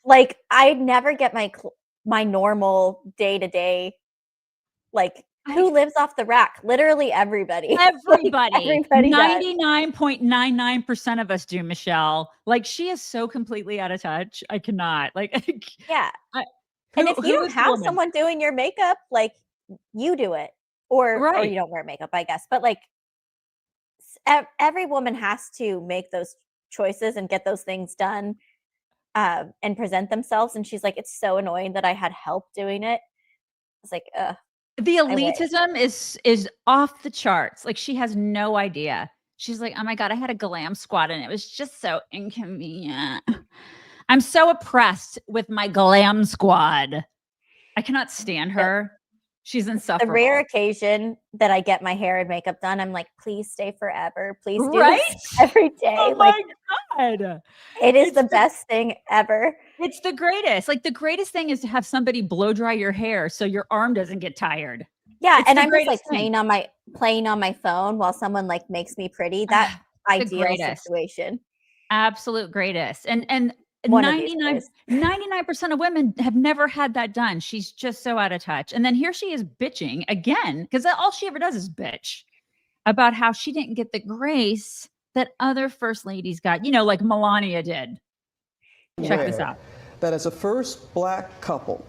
Like, I never get my normal day-to-day, like, who lives off the rack? Literally everybody.
Everybody.
99.99%
of us do, Michelle. Like, she is so completely out of touch. I cannot. Like,
yeah. And if you don't have someone doing your makeup, like, you do it. Or you don't wear makeup, I guess. But like, every woman has to make those choices and get those things done and present themselves. And she's like, it's so annoying that I had help doing it. It's like,
the elitism is off the charts. Like, she has no idea. She's like, oh my God, I had a glam squad and it was just so inconvenient. I'm so oppressed with my glam squad. I cannot stand her. She's insufferable.
The rare occasion that I get my hair and makeup done, I'm like, please stay forever. Please do
Right?
this every day.
Oh my God.
It is the best thing ever.
It's the greatest. Like, the greatest thing is to have somebody blow dry your hair so your arm doesn't get tired.
Yeah,
It's
and
the
I'm just like
greatest thing.
playing on my phone while someone like makes me pretty. That ideal
greatest.
situation.
Absolute greatest. And
One of these
99% of women have never had that done. She's just so out of touch. And then here she is bitching again, because all she ever does is bitch about how she didn't get the grace that other first ladies got, like Melania did. Check this out.
That as a first Black couple,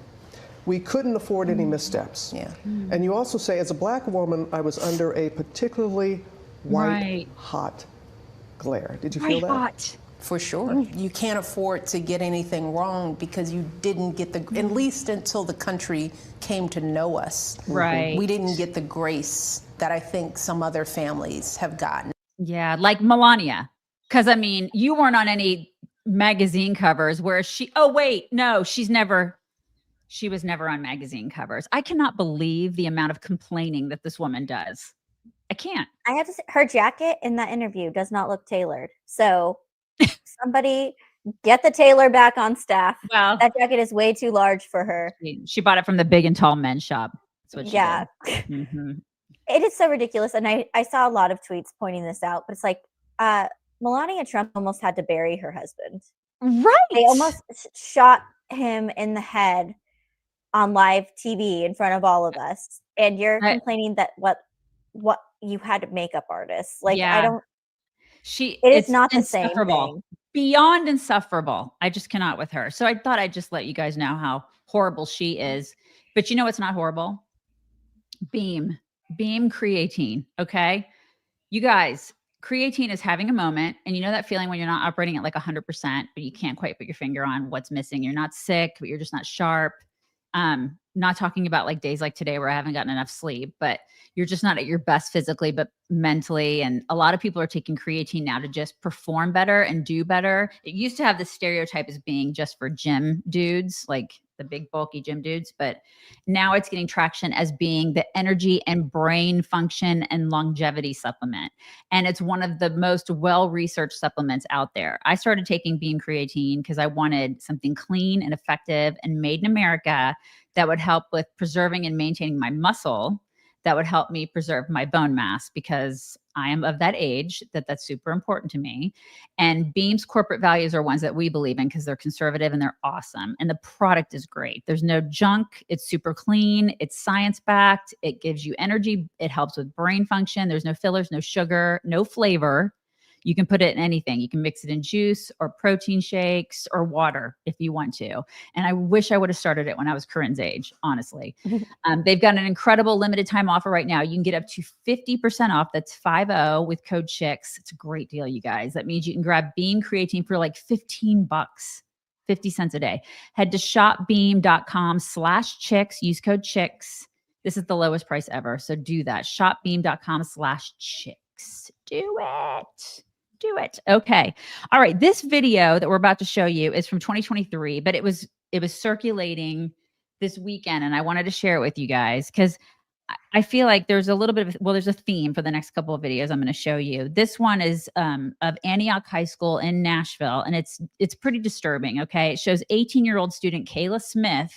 we couldn't afford any missteps.
Yeah.
And you also say, as a Black woman, I was under a particularly white hot glare. Did you feel that?
Hot.
For sure. You can't afford to get anything wrong because you didn't get at least until the country came to know us.
Right.
We didn't get the grace that I think some other families have gotten.
Yeah, like Melania. Because, I mean, you weren't on any magazine covers where she was never on magazine covers. I cannot believe the amount of complaining that this woman does. I can't.
I have to say, her jacket in that interview does not look tailored. So somebody get the tailor back on staff.
Well,
that jacket is way too large for her.
She bought it from the big and tall men's shop. That's what she did. Mm-hmm.
It is so ridiculous. And I saw a lot of tweets pointing this out, but it's like Melania Trump almost had to bury her husband.
Right.
They almost shot him in the head on live TV in front of all of us. And you're complaining that what you had makeup artists. Like,
yeah.
I don't.
It
is not the same
insufferable.
thing.
Beyond insufferable. I just cannot with her. So I thought I'd just let you guys know how horrible she is. But you know what's not horrible? Beam creatine. Okay. You guys, creatine is having a moment. And you know that feeling when you're not operating at like 100%, but you can't quite put your finger on what's missing. You're not sick, but you're just not sharp. Not talking about like days like today where I haven't gotten enough sleep, but you're just not at your best physically, but mentally. And a lot of people are taking creatine now to just perform better and do better. It used to have this stereotype as being just for gym dudes, like the big bulky gym dudes, but now it's getting traction as being the energy and brain function and longevity supplement. And it's one of the most well-researched supplements out there. I started taking Beam Creatine because I wanted something clean and effective and made in America that would help with preserving and maintaining my muscle, that would help me preserve my bone mass, because I am of that age that's super important to me. And Beam's corporate values are ones that we believe in because they're conservative and they're awesome. And the product is great. There's no junk. It's super clean. It's science-backed. It gives you energy. It helps with brain function. There's no fillers, no sugar, no flavor. You can put it in anything. You can mix it in juice or protein shakes or water if you want to. And I wish I would have started it when I was Corinne's age, honestly. They've got an incredible limited time offer right now. You can get up to 50% off. That's 50 with code CHICKS. It's a great deal, you guys. That means you can grab Beam Creatine for like $15, 50 cents a day. Head to shopbeam.com/chicks. Use code CHICKS. This is the lowest price ever. So do that. Shopbeam.com/chicks. Do it. Do it. Okay. All right. This video that we're about to show you is from 2023, but it was circulating this weekend, and I wanted to share it with you guys because I feel like there's a little bit of, there's a theme for the next couple of videos I'm going to show you. This one is of Antioch High School in Nashville, and it's pretty disturbing. Okay. It shows 18-year-old student Kayla Smith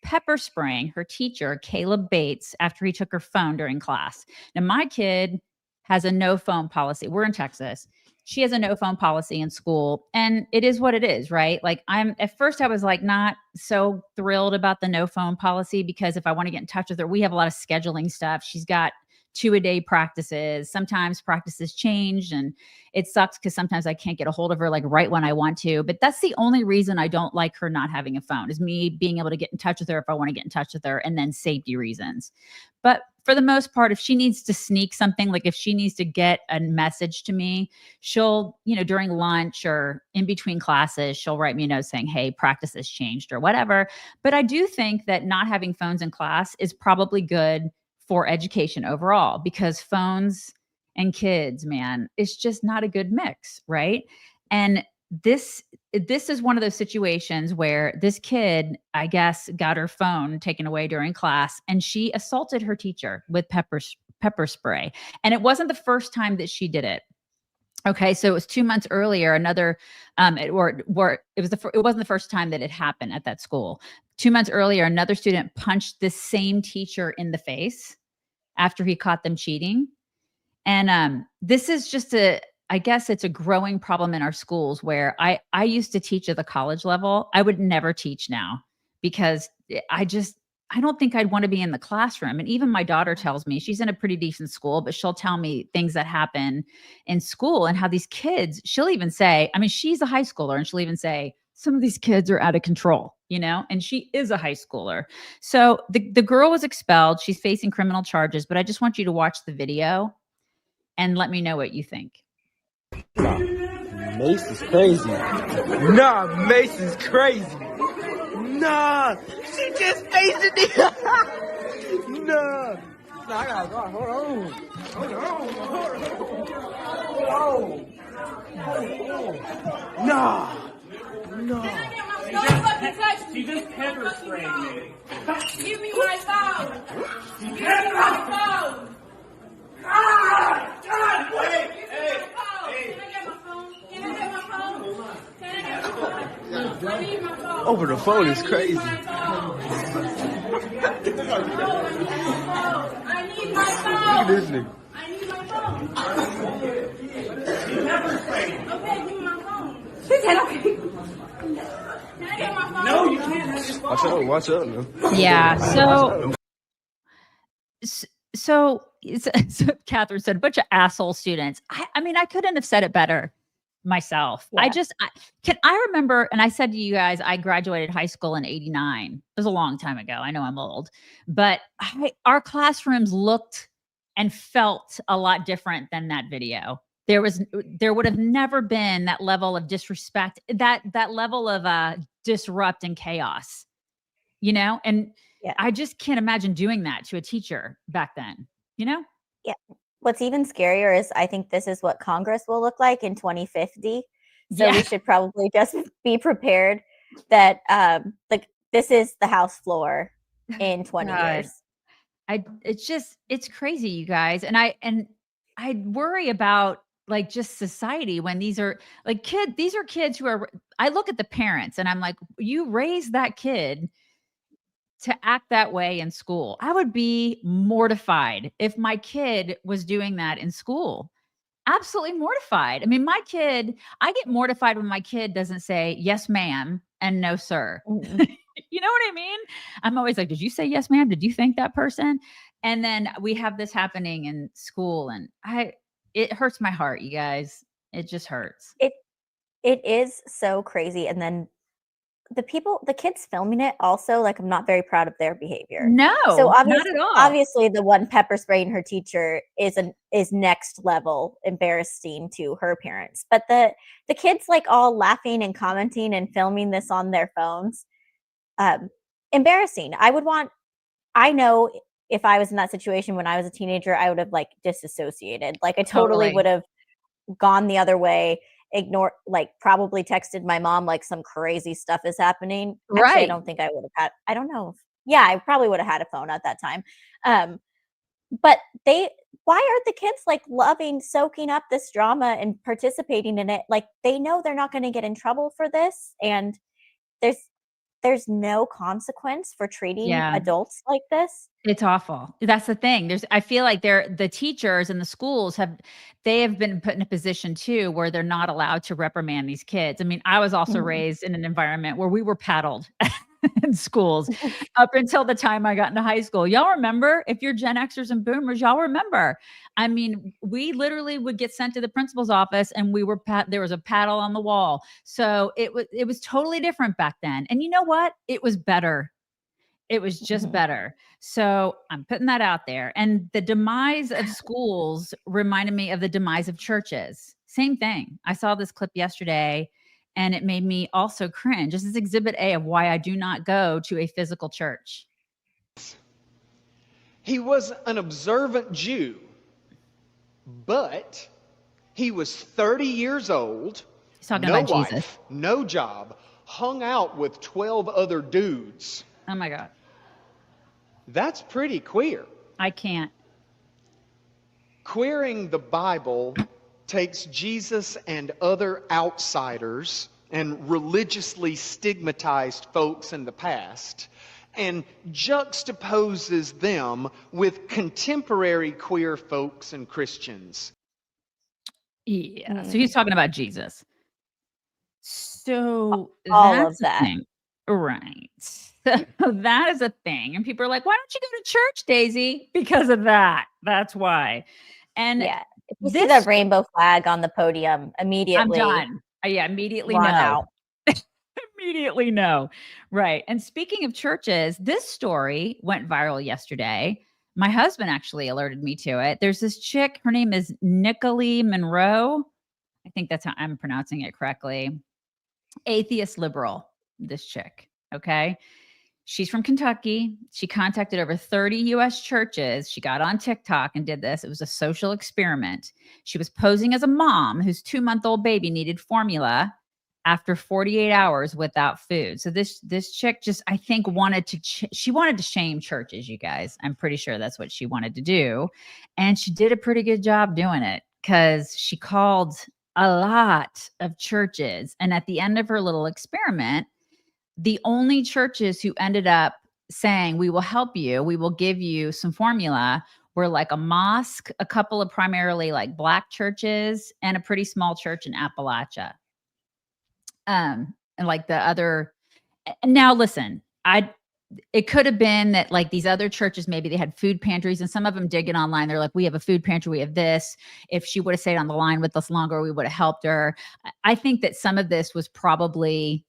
pepper spraying her teacher, Caleb Bates, after he took her phone during class. Now, my kid has a no phone policy. We're in Texas. She has a no phone policy in school, and it is what it is, right? Like, at first I was like not so thrilled about the no phone policy, because if I want to get in touch with her, we have a lot of scheduling stuff. She's got 2-a-day practices. Sometimes practices change, and it sucks because sometimes I can't get a hold of her like right when I want to. But that's the only reason I don't like her not having a phone, is me being able to get in touch with her if I want to get in touch with her, and then safety reasons. But for the most part, if she needs to sneak something, like if she needs to get a message to me, she'll, during lunch or in between classes, she'll write me a note saying, hey, practice has changed or whatever. But I do think that not having phones in class is probably good for education overall, because phones and kids, man, it's just not a good mix, right? And this is one of those situations where this kid, I guess, got her phone taken away during class, and she assaulted her teacher with pepper spray. And it wasn't the first time that she did it. Okay, so it was 2 months earlier. Another, it wasn't the first time that it happened at that school. 2 months earlier, another student punched the same teacher in the face after he caught them cheating. And this is just I guess it's a growing problem in our schools, where I used to teach at the college level. I would never teach now, because I don't think I'd want to be in the classroom. And even my daughter tells me, she's in a pretty decent school, but she'll tell me things that happen in school and how these kids, she'll even say, I mean, she's a high schooler, and she'll even say, some of these kids are out of control, and she is a high schooler. So the girl was expelled. She's facing criminal charges, but I just want you to watch the video and let me know what you think.
Nah, Mace is crazy. Nah, Mace is crazy. Nah, she just faced it. Nah, I gotta go. Hold on. Nah.
Don't fucking touch me. She just pepper sprayed me. Give me my phone. Give me my phone. God, wait. Hey. Can I get my phone? I need my phone.
Over the phone is crazy.
I need my phone.
Look at this nigga.
I need my phone. Okay, give me my phone. She said okay. Can I get my phone?
No, you can't. Watch out, man.
Yeah. So Catherine said, a bunch of asshole students. I mean, I couldn't have said it better myself. Yeah. I remember, and I said to you guys, I graduated high school in '89. It was a long time ago. I know I'm old, but our classrooms looked and felt a lot different than that video. There would have never been that level of disrespect, that level of disrupt and chaos, and yeah. I just can't imagine doing that to a teacher back then, Yeah.
What's even scarier is I think this is what Congress will look like in 2050. So we should probably just be prepared that this is the House floor in 20 years.
It's crazy, you guys. And I worry about just society when these are these are kids who are, I look at the parents and I'm like, you raise that kid to act that way in school. I would be mortified if my kid was doing that in school. Absolutely mortified. I mean, I get mortified when my kid doesn't say yes, ma'am, and no, sir. Mm-hmm. You know what I mean? I'm always like, did you say yes, ma'am? Did you thank that person? And then we have this happening in school, and it hurts my heart, you guys. It just hurts.
It is so crazy. And then the kids filming it also, I'm not very proud of their behavior.
No,
so
not at all.
Obviously the one pepper spraying her teacher is next level embarrassing to her parents. But the kids all laughing and commenting and filming this on their phones, embarrassing. I know if I was in that situation when I was a teenager, I would have disassociated. I totally would have gone the other way. Ignore, probably texted my mom some crazy stuff is happening.
Right.
Actually, I don't think I would have had, I don't know. I probably would have had a phone at that time. But why are the kids loving soaking up this drama and participating in it? They know they're not going to get in trouble for this, and there's no consequence for treating adults like this.
It's awful. That's the thing. I feel like the teachers and the schools have been put in a position too, where they're not allowed to reprimand these kids. I mean, I was also raised in an environment where we were paddled in schools up until the time I got into high school. Y'all remember? If you're Gen Xers and Boomers, y'all remember. I mean, we literally would get sent to the principal's office, and there was a paddle on the wall. So it was totally different back then. And you know what? It was better. It was just better. So I'm putting that out there. And the demise of schools reminded me of the demise of churches. Same thing. I saw this clip yesterday and it made me also cringe. This is exhibit A of why I do not go to a physical church.
He was an observant Jew, but he was 30 years old,
He's talking
no
about
wife,
Jesus.
no job, hung out with 12 other dudes.
Oh my God.
That's pretty queer.
I can't.
Queering the Bible takes Jesus and other outsiders and religiously stigmatized folks in the past and juxtaposes them with contemporary queer folks and Christians.
Yeah. So he's talking about Jesus. So
All
that's
of
the
that.
thing. Right. So that is a thing. And people are like, why don't you go to church, Daisy? Because of that. That's why. And
Yeah. If you see
this,
the rainbow flag on the podium, immediately
I'm done. Yeah, immediately
run
no.
out.
Immediately no. Right. And speaking of churches, this story went viral yesterday. My husband actually alerted me to it. There's this chick, her name is Nicolée Monroe. I think that's how I'm pronouncing it correctly. Atheist liberal, this chick. Okay. She's from Kentucky. She contacted over 30 US churches. She got on TikTok and did this. It was a social experiment. She was posing as a mom whose 2-month-old baby needed formula after 48 hours without food. So this chick just, I think, wanted to, she wanted to shame churches, you guys. I'm pretty sure that's what she wanted to do. And she did a pretty good job doing it because she called a lot of churches. And at the end of her little experiment, the only churches who ended up saying, we will help you, we will give you some formula, were like a mosque, a couple of primarily like Black churches, and a pretty small church in Appalachia. And like the other, now listen, it could have been that like these other churches, maybe they had food pantries, and some of them did get online. They're like, we have a food pantry, we have this. If she would have stayed on the line with us longer, we would have helped her. I think that some of this was probably,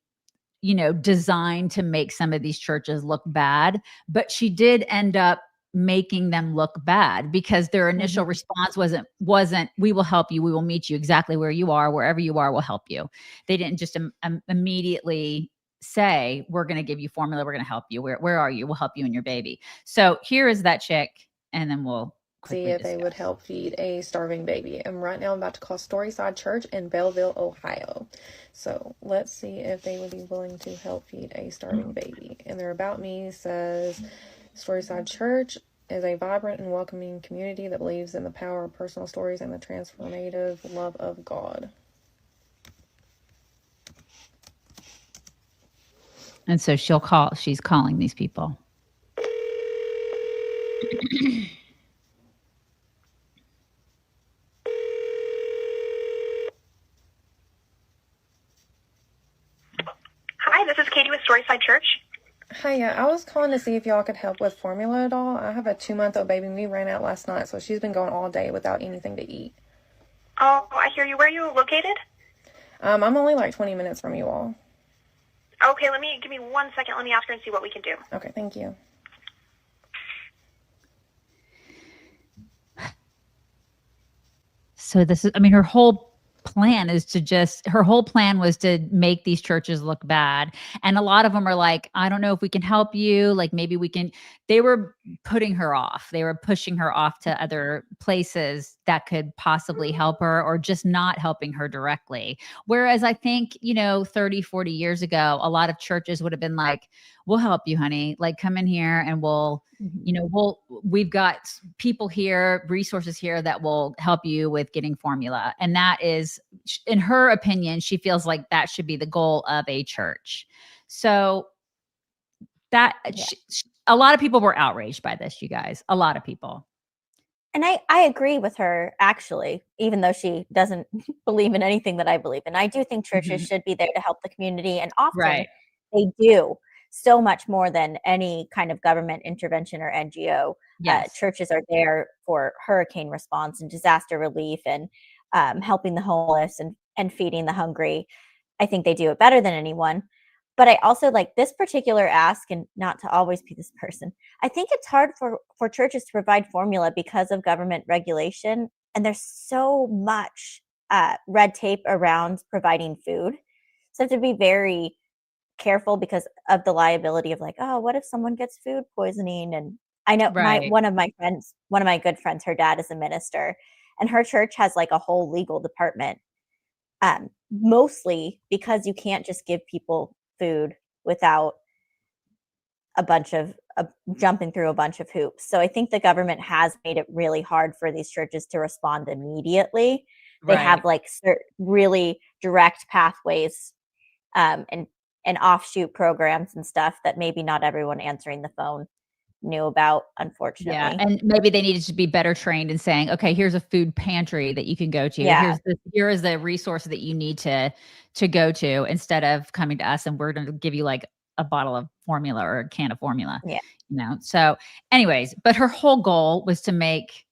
you know, designed to make some of these churches look bad, but she did end up making them look bad because their initial response wasn't, we will help you. We will meet you exactly where you are, wherever you are, we'll help you. They didn't just immediately say, we're going to give you formula. We're going to help you. Where are you? We'll help you and your baby. So here is that chick. And then we'll
see if they would help feed a starving baby. And right now I'm about to call Storyside Church in Belleville, Ohio. So let's see if they would be willing to help feed a starving baby. And their About Me says, Storyside Church is a vibrant and welcoming community that believes in the power of personal stories and the transformative love of God.
And so she's calling these people.
Hi, this is Katie with Storyside Church.
Hi, yeah, I was calling to see if y'all could help with formula at all. I have a 2-month-old baby. We ran out last night, so she's been going all day without anything to eat.
Oh, I hear you. Where are you located?
I'm only like 20 minutes from you all.
Okay, give me 1 second. Let me ask her and see what we can do.
Okay, thank you.
So this is, I mean, her whole plan was to make these churches look bad. And a lot of them are like, I don't know if we can help you. Like maybe we can, they were putting her off. They were pushing her off to other places that could possibly help her or just not helping her directly. Whereas I think, 30, 40 years ago, a lot of churches would have been like, we'll help you, honey. Like come in here and we've got people here, resources here that will help you with getting formula. And that is, in her opinion, she feels like that should be the goal of a church. So a lot of people were outraged by this, you guys, a lot of people.
And I agree with her, actually, even though she doesn't believe in anything that I believe in. I do think churches should be there to help the community. And often they do so much more than any kind of government intervention or NGO.
Yes.
Churches are there for hurricane response and disaster relief and helping the homeless and feeding the hungry. I think they do it better than anyone. But I also like this particular ask, and not to always be this person. I think it's hard for churches to provide formula because of government regulation. And there's so much red tape around providing food. So I have to be very careful because of the liability of like, oh, what if someone gets food poisoning? And I know one of my good friends, her dad is a minister, and her church has like a whole legal department, mostly because you can't just give people food without a bunch of jumping through a bunch of hoops. So I think the government has made it really hard for these churches to respond immediately. They have like really direct pathways and offshoot programs and stuff that maybe not everyone answering the phone knew about, unfortunately.
Yeah, and maybe they needed to be better trained in saying, okay, here's a food pantry that you can go to.
Yeah.
Here is the resource that you need to go to, instead of coming to us and we're going to give you like a bottle of formula or a can of formula.
Yeah.
You know. So anyways, but her whole goal was to make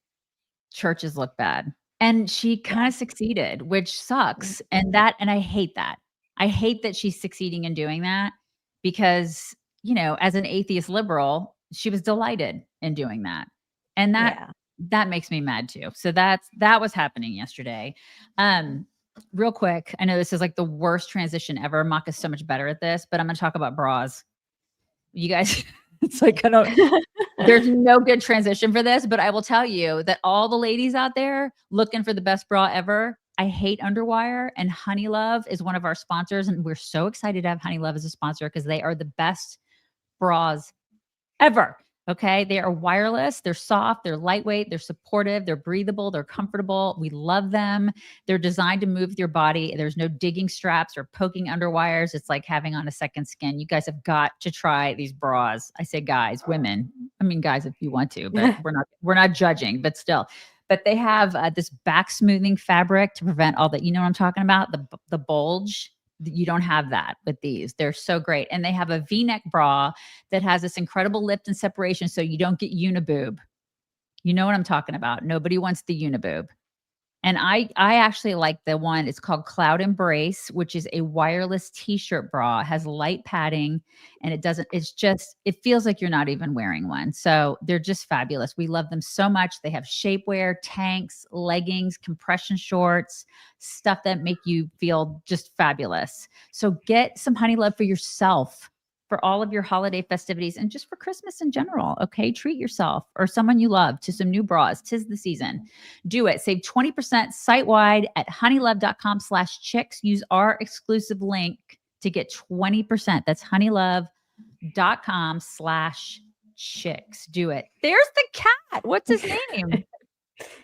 churches look bad. And she kind of succeeded, which sucks. And I hate that. I hate that she's succeeding in doing that because, you know, as an atheist liberal, she was delighted in doing that. And that makes me mad too. So that was happening yesterday. Real quick, I know this is like the worst transition ever. Mock is so much better at this, but I'm going to talk about bras. You guys, it's like, there's no good transition for this, but I will tell you that all the ladies out there looking for the best bra ever, I hate underwire, and Honey Love is one of our sponsors. And we're so excited to have Honey Love as a sponsor because they are the best bras ever. Okay. They are wireless. They're soft. They're lightweight. They're supportive. They're breathable. They're comfortable. We love them. They're designed to move with your body. There's no digging straps or poking underwires. It's like having on a second skin. You guys have got to try these bras. I say guys, women. I mean, guys, if you want to, but we're not judging, but still. But they have this back smoothing fabric to prevent all that. You know what I'm talking about? The bulge. You don't have that with these. They're so great. And they have a V-neck bra that has this incredible lift and separation so you don't get uniboob. You know what I'm talking about. Nobody wants the uniboob. And I actually like the one, it's called Cloud Embrace, which is a wireless t-shirt bra. It has light padding and it feels like you're not even wearing one. So they're just fabulous. We love them so much. They have shapewear, tanks, leggings, compression shorts, stuff that make you feel just fabulous. So get some Honey Love for yourself, for all of your holiday festivities, and just for Christmas in general. Okay. Treat yourself or someone you love to some new bras. 'Tis the season. Do it. Save 20% site-wide at honeylove.com/chicks. Use our exclusive link to get 20%. That's honeylove.com/chicks. Do it. There's the cat. What's his name?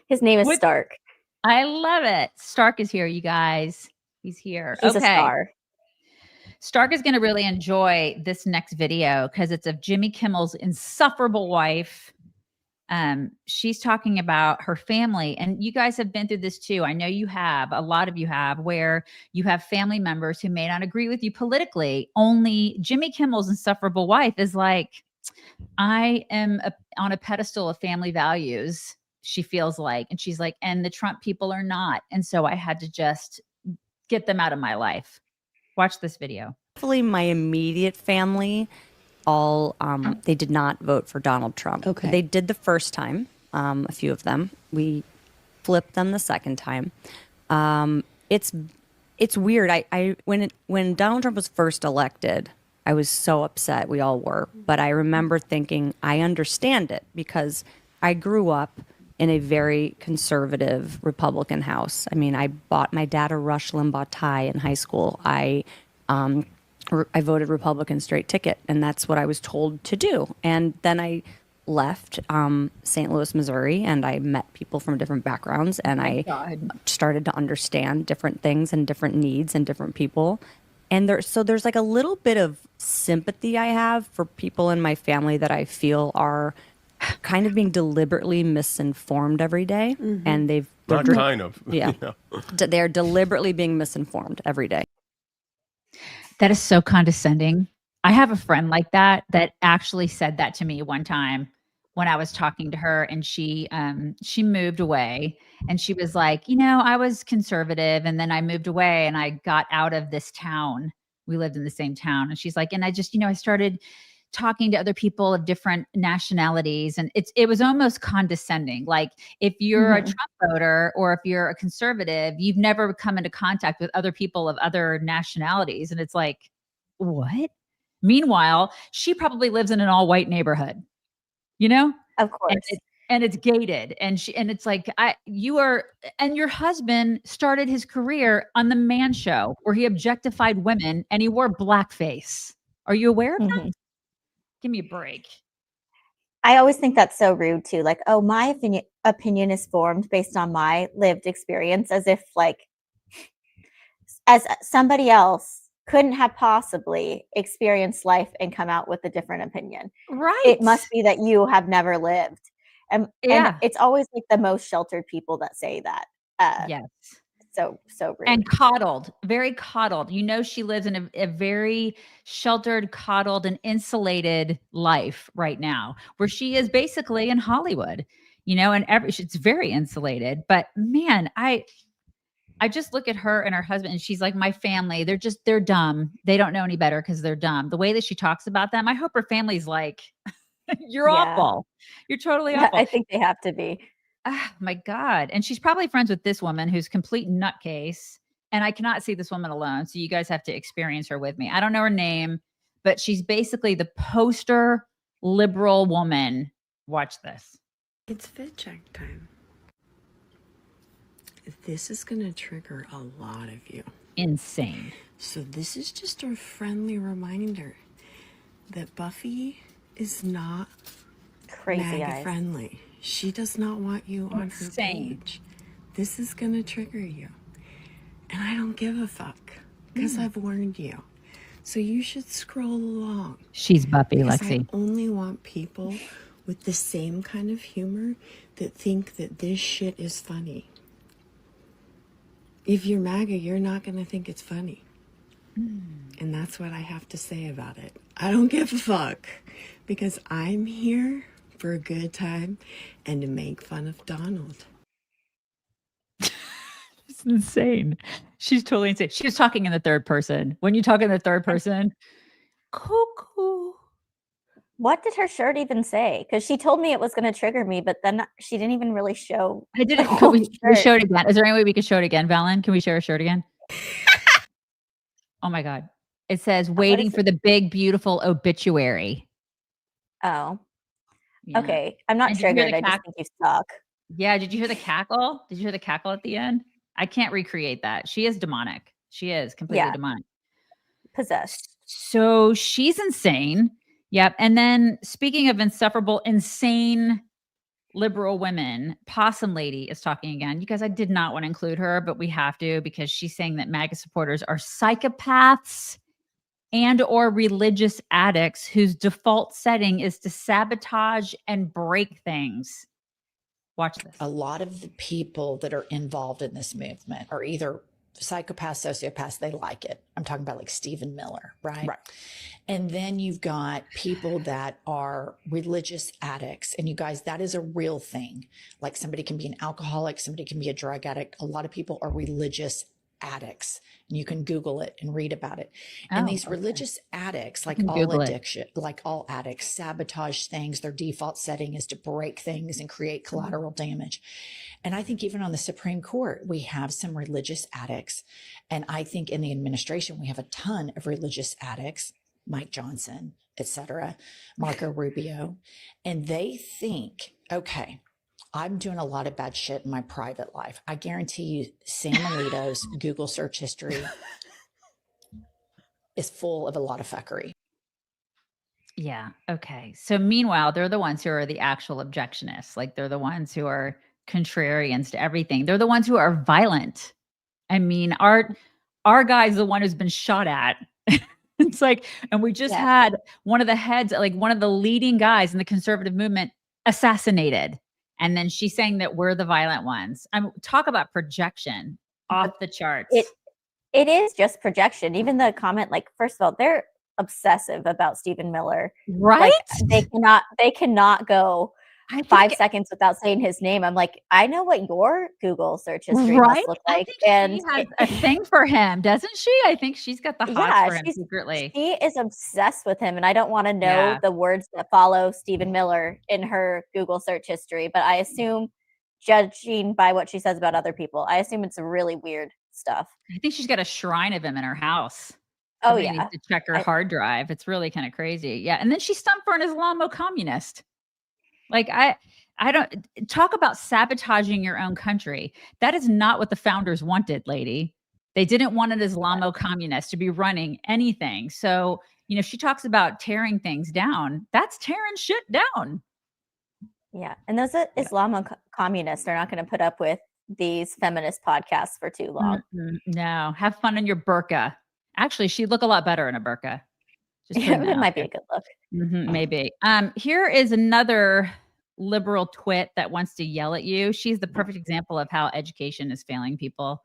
His name is Stark.
I love it. Stark is here, you guys. He's here.
He's a star.
Stark is going to really enjoy this next video because it's of Jimmy Kimmel's insufferable wife. She's talking about her family, and you guys have been through this too. I know you have, a lot of you have, where you have family members who may not agree with you politically. Only Jimmy Kimmel's insufferable wife is like, I am on a pedestal of family values, she feels like. And she's like, and the Trump people are not. And so I had to just get them out of my life. Watch this video.
Hopefully my immediate family all they did not vote for Donald Trump. Okay. They did the first time, a few of them. We flipped them the second time. It's weird. When Donald Trump was first elected, I was so upset. We all were. But I remember thinking, I understand it because I grew up in a very conservative Republican house. I mean, I bought my dad a Rush Limbaugh tie in high school. I voted Republican straight ticket, and that's what I was told to do. And then I left St. Louis, Missouri, and I met people from different backgrounds, and I started to understand different things and different needs and different people. And there's like a little bit of sympathy I have for people in my family that I feel are kind of being deliberately misinformed every day. Mm-hmm. And they're deliberately being misinformed every day.
That is so condescending. I have a friend like that actually said that to me one time when I was talking to her, and she moved away, and she was like, I was conservative, and then I moved away and I got out of this town We lived in the same town. And she's like, and I just, I started talking to other people of different nationalities. And it was almost condescending. Like if you're a Trump voter or if you're a conservative, you've never come into contact with other people of other nationalities. And it's like, what? Meanwhile, she probably lives in an all white neighborhood,
Of course.
And it's gated. And it's like, and your husband started his career on the Man Show where he objectified women and he wore blackface. Are you aware of that? Give me a break.
I always think that's so rude too. Like, oh, my opinion is formed based on my lived experience, as if like, as somebody else couldn't have possibly experienced life and come out with a different opinion.
Right.
It must be that you have never lived. And it's always like the most sheltered people that say that.
Yes.
So rude.
And coddled, very coddled. She lives in a very sheltered, coddled, and insulated life right now, where she is basically in Hollywood, and it's very insulated. But man, I just look at her and her husband, and she's like, my family, they're dumb. They don't know any better because they're dumb. The way that she talks about them, I hope her family's like, you're awful. You're totally awful.
I think they have to be.
Oh my God. And she's probably friends with this woman who's complete nutcase. And I cannot see this woman alone. So you guys have to experience her with me. I don't know her name, but she's basically the poster liberal woman. Watch this.
It's fit check time. This is going to trigger a lot of you.
Insane.
So this is just a friendly reminder that Buffy is not
crazy
MAGA friendly. She does not want you on her page. This is going to trigger you. And I don't give a fuck because I've warned you. So you should scroll along.
She's Buffy,
because
Lexi.
I only want people with the same kind of humor that think that this shit is funny. If you're MAGA, you're not going to think it's funny. And that's what I have to say about it. I don't give a fuck because I'm here for a good time and to make fun of Donald.
It's insane. She's totally insane. She was talking in the third person. When you talk in the third person, cuckoo.
What did her shirt even say? Because she told me it was going to trigger me, but then she didn't even really show.
I didn't. Can we show it again? Is there any way we could show it again, Valen? Can we show her shirt again? Oh my God. It says waiting for the big, beautiful obituary.
Oh.
Yeah.
Okay. I'm not triggered. I just think you suck.
Yeah. Did you hear the cackle? Did you hear the cackle at the end? I can't recreate that. She is demonic. She is completely demonic.
Possessed.
So she's insane. Yep. And then speaking of insufferable, insane liberal women, Possum Lady is talking again. You guys, I did not want to include her, but we have to because she's saying that MAGA supporters are psychopaths and or religious addicts whose default setting is to sabotage and break things. Watch this.
A lot of the people that are involved in this movement are either psychopaths, sociopaths, they like it. I'm talking about like Stephen Miller, right? Right. And then you've got people that are religious addicts. And you guys, that is a real thing. Like somebody can be an alcoholic, somebody can be a drug addict. A lot of people are religious addicts. And you can Google it and read about it. And these religious addicts, like all addiction, like all addicts, sabotage things. Their default setting is to break things and create collateral damage. And I think even on the Supreme Court, we have some religious addicts. And I think in the administration, we have a ton of religious addicts, Mike Johnson, et cetera, Marco Rubio. And they think, okay, I'm doing a lot of bad shit in my private life. I guarantee you Sam Alito's Google search history is full of a lot of fuckery.
Yeah. Okay. So meanwhile, they're the ones who are the actual objectionists. Like they're the ones who are contrarians to everything. They're the ones who are violent. I mean, our guy's the one who's been shot at. It's like, and we just had one of the heads, like one of the leading guys in the conservative movement assassinated. And then she's saying that we're the violent ones. Talk about projection off the charts.
It is just projection. Even the comment, like, first of all, they're obsessive about Stephen Miller.
Right?
Like, they cannot go 5 seconds without saying his name. I'm like, I know what your Google search history must look like. And
she has a thing for him, doesn't she? I think she's got the hots for him secretly.
She is obsessed with him, and I don't want to know the words that follow Stephen Miller in her Google search history, but I assume, judging by what she says about other people, I assume it's really weird stuff.
I think she's got a shrine of him in her house.
Oh,
Somebody
yeah.
needs to check her hard drive. It's really kind of crazy. Yeah. And then she stumped for an Islamo communist. Like, I don't talk about sabotaging your own country. That is not what the founders wanted, lady. They didn't want an Islamo communist to be running anything. So, she talks about tearing things down. That's tearing shit down.
Yeah. And those Islamo communists are not going to put up with these feminist podcasts for too long.
No. Have fun in your burqa. Actually, she'd look a lot better in a burqa.
It might be a good look.
Maybe. Here is another liberal twit that wants to yell at you. She's the perfect example of how education is failing people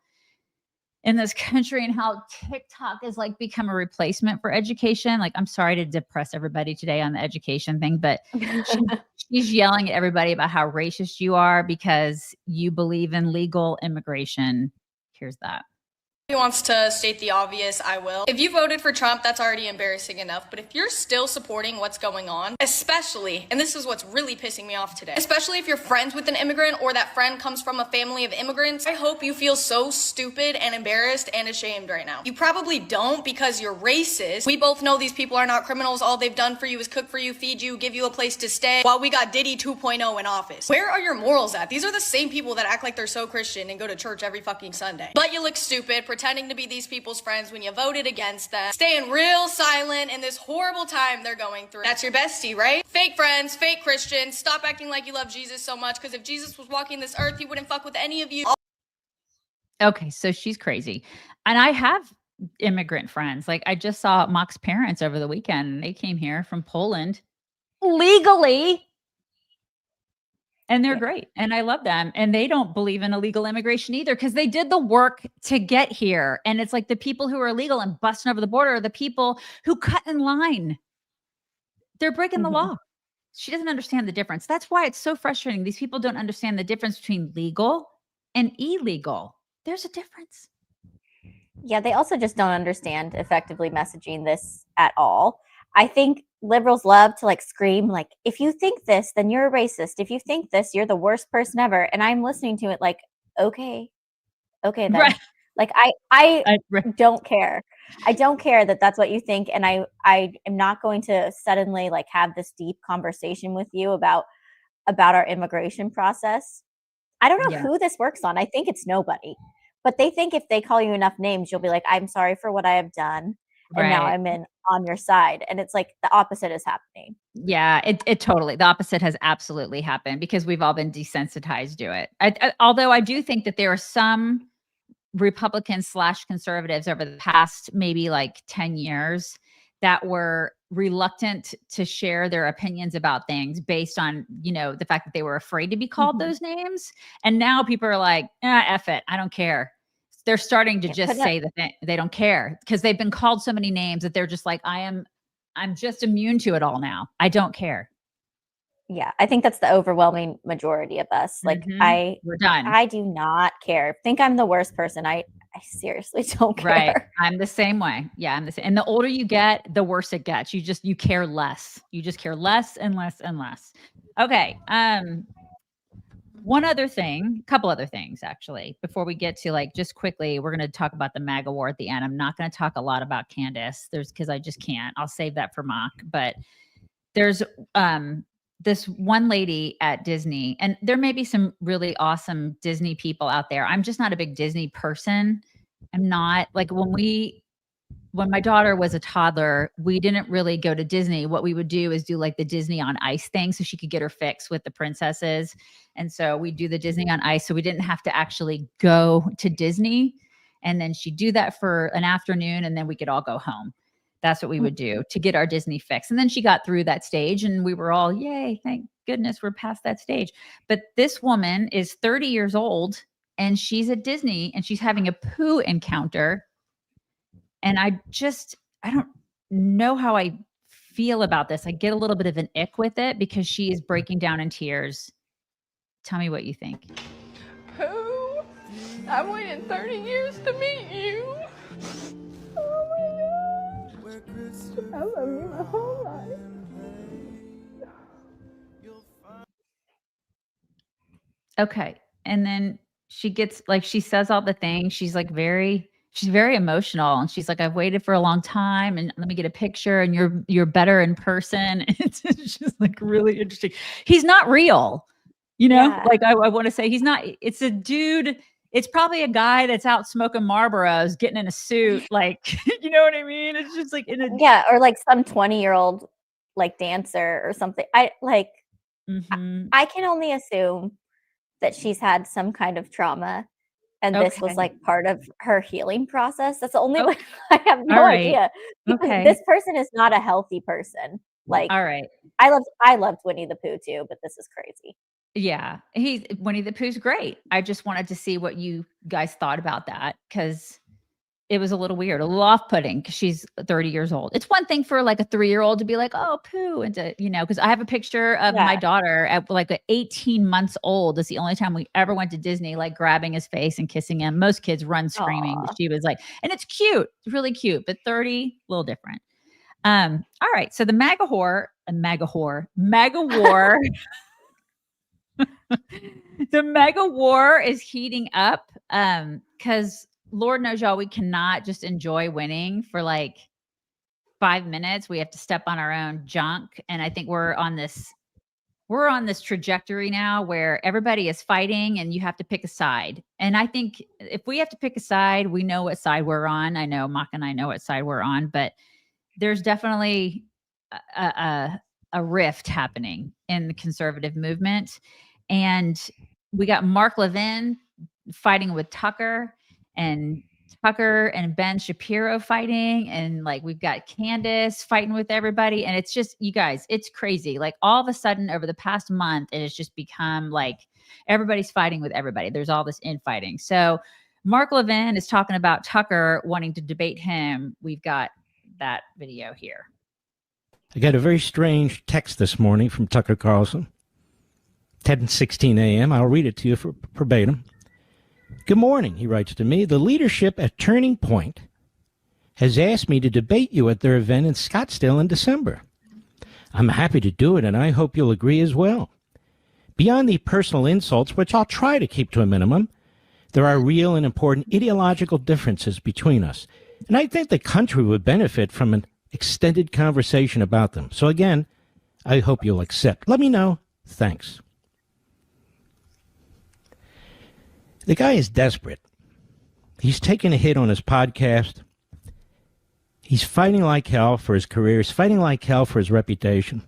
in this country and how TikTok has become a replacement for education. I'm sorry to depress everybody today on the education thing, but she's yelling at everybody about how racist you are because you believe in legal immigration. Here's that.
He wants to state the obvious, I will. If you voted for Trump, that's already embarrassing enough. But if you're still supporting what's going on, especially, and this is what's really pissing me off today, especially if you're friends with an immigrant or that friend comes from a family of immigrants, I hope you feel so stupid and embarrassed and ashamed right now. You probably don't because you're racist. We both know these people are not criminals. All they've done for you is cook for you, feed you, give you a place to stay while we got Diddy 2.0 in office. Where are your morals at? These are the same people that act like they're so Christian and go to church every fucking Sunday. But you look stupid pretending to be these people's friends when you voted against them, staying real silent in this horrible time they're going through. That's your bestie, right? Fake friends, fake Christians. Stop acting like you love Jesus so much, because if Jesus was walking this earth, he wouldn't fuck with any of you.
Okay, so she's crazy. And I have immigrant friends. I just saw Mock's parents over the weekend, and they came here from Poland legally. And they're great. And I love them. And they don't believe in illegal immigration either, because they did the work to get here. And it's the people who are illegal and busting over the border are the people who cut in line. They're breaking the law. She doesn't understand the difference. That's why it's so frustrating. These people don't understand the difference between legal and illegal. There's a difference.
Yeah, they also just don't understand effectively messaging this at all. I think liberals love to scream, if you think this, then you're a racist. If you think this, you're the worst person ever. And I'm listening to it okay then. Right. I don't care. I don't care that that's what you think. And I am not going to suddenly have this deep conversation with you about our immigration process. I don't know who this works on. I think it's nobody. But they think if they call you enough names, you'll be like, I'm sorry for what I have done. And now I'm on your side. And it's the opposite is happening.
Yeah, it totally, the opposite has absolutely happened because we've all been desensitized to it. Although I do think that there are some Republicans / conservatives over the past maybe 10 years that were reluctant to share their opinions about things based on, the fact that they were afraid to be called those names. And now people are like, F it, I don't care. They're starting to just say the thing. They don't care because they've been called so many names that they're just I'm just immune to it all now. I don't care.
Yeah, I think that's the overwhelming majority of us. We're done. I do not care. Think I'm the worst person. I seriously don't care.
Right. I'm the same way. Yeah, I'm the same. And the older you get, the worse it gets. You care less. You just care less and less and less. Okay. One other thing, a couple other things actually, before we get to just quickly, we're going to talk about the MAGA war at the end. I'm not going to talk a lot about Candace. Because I just can't. I'll save that for Mock. But there's this one lady at Disney, and there may be some really awesome Disney people out there. I'm just not a big Disney person. I'm not when my daughter was a toddler, we didn't really go to Disney. What we would do is do the Disney on Ice thing so she could get her fix with the princesses. And so we do the Disney on Ice. So we didn't have to actually go to Disney. And then she'd do that for an afternoon and then we could all go home. That's what we would do to get our Disney fix. And then she got through that stage and we were all, yay, thank goodness we're past that stage. But this woman is 30 years old and she's at Disney and she's having a poo encounter. And I don't know how I feel about this? I get a little bit of an ick with it because she is breaking down in tears. Tell me what you think.
Pooh, I waited 30 years to meet you. Oh my God. I love you my whole life.
Okay. And then she gets like, she says all the things. She's very emotional. And she's like, I've waited for a long time and let me get a picture and you're better in person. It's just like really interesting. He's not real, like I want to say he's not, it's a dude. It's probably a guy that's out smoking Marlboros, getting in a suit. Like, you know what I mean? It's just like
or like some 20-year-old like dancer or something. I can only assume that she's had some kind of trauma and this was like part of her healing process. That's the only way. I have no idea. Because this person is not a healthy person. Like,
all right.
I loved Winnie the Pooh too, but this is crazy.
Yeah. Winnie the Pooh's great. I just wanted to see what you guys thought about that because it was a little weird, a little off-putting because she's 30 years old. It's one thing for like a 3-year-old to be like, oh, Pooh. And to, because I have a picture of my daughter at like 18 months old. It's the only time we ever went to Disney, like grabbing his face and kissing him. Most kids run screaming. But she was like, and it's cute. It's really cute, but 30, a little different. All right. So the MAGA war, the MAGA war is heating up because Lord knows y'all, we cannot just enjoy winning for like 5 minutes. We have to step on our own junk. And I think we're on this trajectory now where everybody is fighting and you have to pick a side. And I think if we have to pick a side, we know what side we're on. I know Mock and I know what side we're on, but there's definitely a rift happening in the conservative movement. And we got Mark Levin fighting with Tucker and Ben Shapiro fighting. And like, we've got Candace fighting with everybody. And it's just, you guys, it's crazy. Like all of a sudden over the past month, it has just become like everybody's fighting with everybody. There's all this infighting. So Mark Levin is talking about Tucker wanting to debate him. We've got that video here.
I got a very strange text this morning from Tucker Carlson. 10:16 a.m. I'll read it to you for verbatim. Good morning, he writes to me. The leadership at Turning Point has asked me to debate you at their event in Scottsdale in December. I'm happy to do it, and I hope you'll agree as well. Beyond the personal insults, which I'll try to keep to a minimum, there are real and important ideological differences between us, and I think the country would benefit from an extended conversation about them. So again, I hope you'll accept. Let me know. Thanks. The guy is desperate. He's taken a hit on his podcast. He's fighting like hell for his career. He's fighting like hell for his reputation.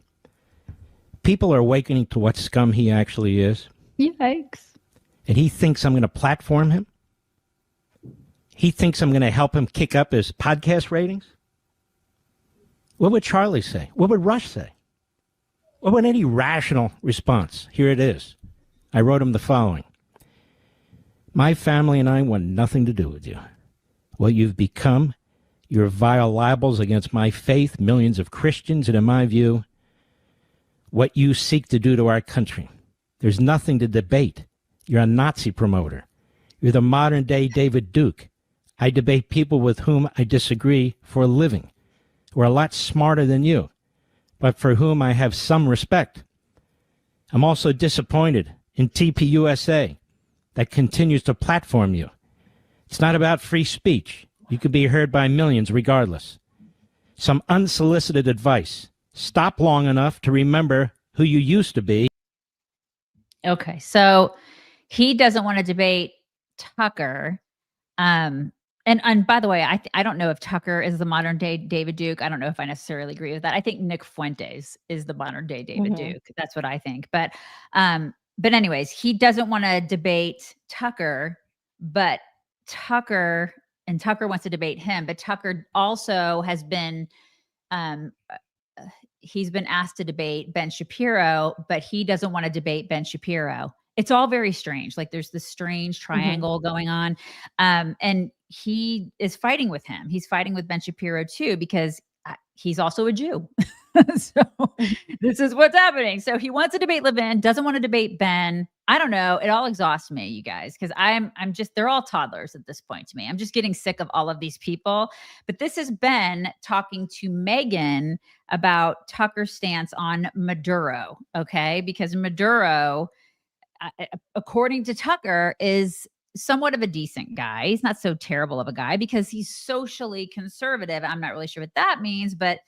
People are awakening to what scum he actually is.
Yikes.
And he thinks I'm going to platform him. He thinks I'm going to help him kick up his podcast ratings. What would Charlie say? What would Rush say? What would any rational response? Here it is. I wrote him the following. My family and I want nothing to do with you. What you've become, your vile libels against my faith, millions of Christians, and in my view, what you seek to do to our country. There's nothing to debate. You're a Nazi promoter. You're the modern-day David Duke. I debate people with whom I disagree for a living, who are a lot smarter than you, but for whom I have some respect. I'm also disappointed in TPUSA that continues to platform you. It's not about free speech. You could be heard by millions regardless. Some unsolicited advice. Stop long enough to remember who you used to be.
Okay, so he doesn't want to debate Tucker. And by the way, I don't know if Tucker is the modern day David Duke. I don't know if I necessarily agree with that. I think Nick Fuentes is the modern day David Duke. That's what I think. But anyways, he doesn't want to debate Tucker, but Tucker wants to debate him. But Tucker also has been, he's been asked to debate Ben Shapiro, but he doesn't want to debate Ben Shapiro. It's all very strange. Like there's this strange triangle going on. And he is fighting with him. He's fighting with Ben Shapiro too, because he's also a Jew. So this is what's happening. So he wants to debate Levin, doesn't want to debate Ben. I don't know. It all exhausts me, you guys, because I'm just, they're all toddlers at this point to me. I'm just getting sick of all of these people. But this is Ben talking to Megan about Tucker's stance on Maduro. Okay. Because Maduro, according to Tucker, is somewhat of a decent guy. He's not so terrible of a guy because he's socially conservative. I'm not really sure what that means, but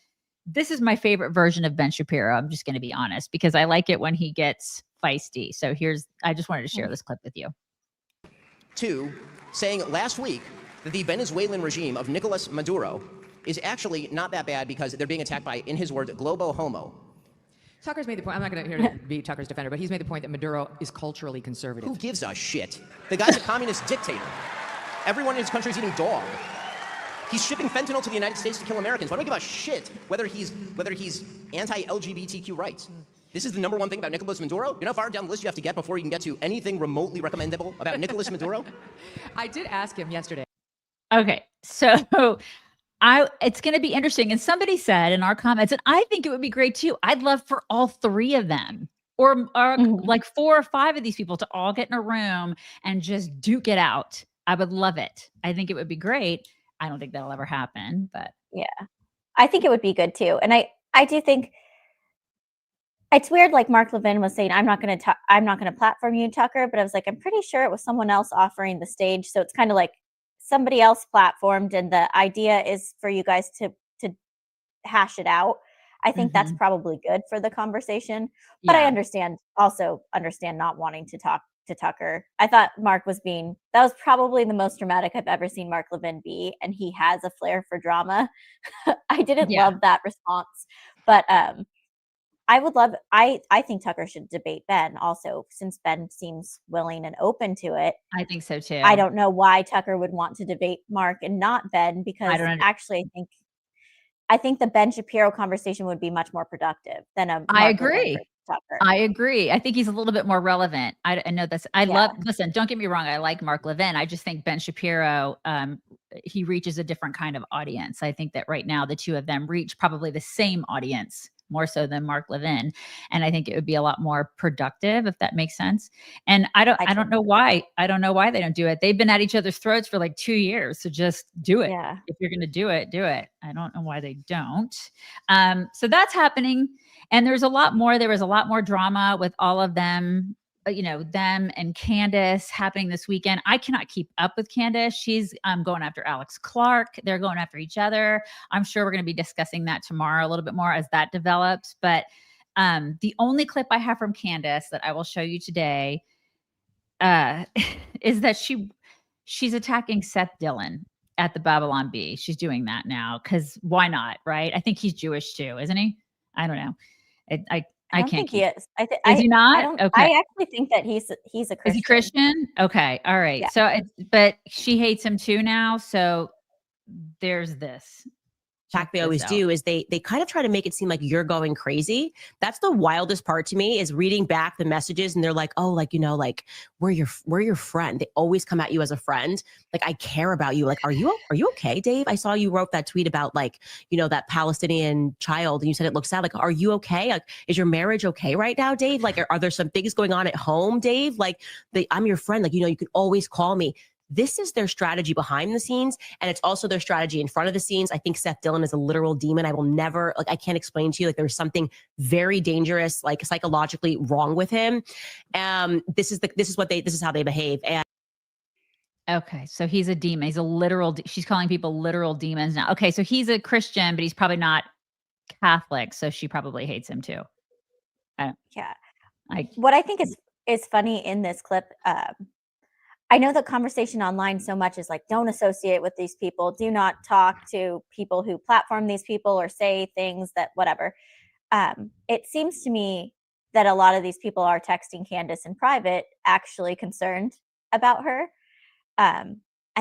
this is my favorite version of Ben Shapiro. I'm just going to be honest, because I like it when he gets feisty. So I just wanted to share this clip with you.
Two, saying last week that the Venezuelan regime of Nicolas Maduro is actually not that bad because they're being attacked by, in his words, globo homo.
Tucker's made the point, I'm not going to here to be Tucker's defender, but he's made the point that Maduro is culturally conservative.
Who gives a shit? The guy's a communist dictator. Everyone in his country is eating dog. He's shipping fentanyl to the United States to kill Americans. Why do we give a shit whether he's anti-LGBTQ rights? This is the number one thing about Nicolas Maduro. You know how far down the list you have to get before you can get to anything remotely recommendable about Nicolas Maduro?
I did ask him yesterday.
Okay, so it's going to be interesting. And somebody said in our comments, and I think it would be great too. I'd love for all three of them, or like 4 or 5 of these people, to all get in a room and just duke it out. I would love it. I think it would be great. I don't think that'll ever happen, but
yeah, I think it would be good too. And I do think it's weird. Like Mark Levin was saying, I'm not going to platform you, Tucker. But I was like, I'm pretty sure it was someone else offering the stage. So it's kind of like somebody else platformed, and the idea is for you guys to hash it out. I think that's probably good for the conversation. But I understand not wanting to talk to Tucker. I thought Mark that was probably the most dramatic I've ever seen Mark Levin be, and he has a flair for drama. I didn't love that response, but I think Tucker should debate Ben also, since Ben seems willing and open to it.
I think so too.
I don't know why Tucker would want to debate Mark and not Ben, because I think the Ben Shapiro conversation would be much more productive than a Mark
I agree.
Tucker.
I agree. I think he's a little bit more relevant. I know this. Listen, don't get me wrong. I like Mark Levin. I just think Ben Shapiro, he reaches a different kind of audience. I think that right now the two of them reach probably the same audience, more so than Mark Levin. And I think it would be a lot more productive, if that makes sense. And I don't know why. I don't know why they don't do it. They've been at each other's throats for like 2 years. So just do it. Yeah. If you're going to do it, do it. I don't know why they don't. So that's happening. And there was a lot more drama with all of them, them and Candace happening this weekend. I cannot keep up with Candace. She's going after Alex Clark. They're going after each other. I'm sure we're going to be discussing that tomorrow a little bit more as that develops. But the only clip I have from Candace that I will show you today is that she's attacking Seth Dillon at the Babylon Bee. She's doing that now because why not, right? I think he's Jewish too, isn't he? I don't know. I can't
think he is.
Is he not? Okay.
I actually think that he's a Christian.
Is he Christian? Okay. All right.
Yeah.
So, but she hates him too now. So there's this.
Attack they always do is they kind of try to make it seem like you're going crazy. That's the wildest part to me, is reading back the messages and they're like, oh, like, like we're your friend. They always come at you as a friend. Like, I care about you. Like, are you okay, Dave? I saw you wrote that tweet about like, that Palestinian child and you said it looks sad. Like, are you okay? Like, is your marriage okay right now, Dave? Like, are there some things going on at home, Dave? Like, I'm your friend. Like, you can always call me. This is their strategy behind the scenes, and it's also their strategy in front of the scenes. I think Seth Dillon is a literal demon. I will never, I can't explain to you, there's something very dangerous, like psychologically wrong with him. This is how they behave. And
okay, so he's a demon. He's a literal. She's calling people literal demons now. Okay, so he's a Christian, but he's probably not Catholic, so she probably hates him too.
Yeah. What I think is funny in this clip. I know the conversation online so much is like, don't associate with these people. Do not talk to people who platform these people or say things that whatever. It seems to me that a lot of these people are texting Candace in private, actually concerned about her. I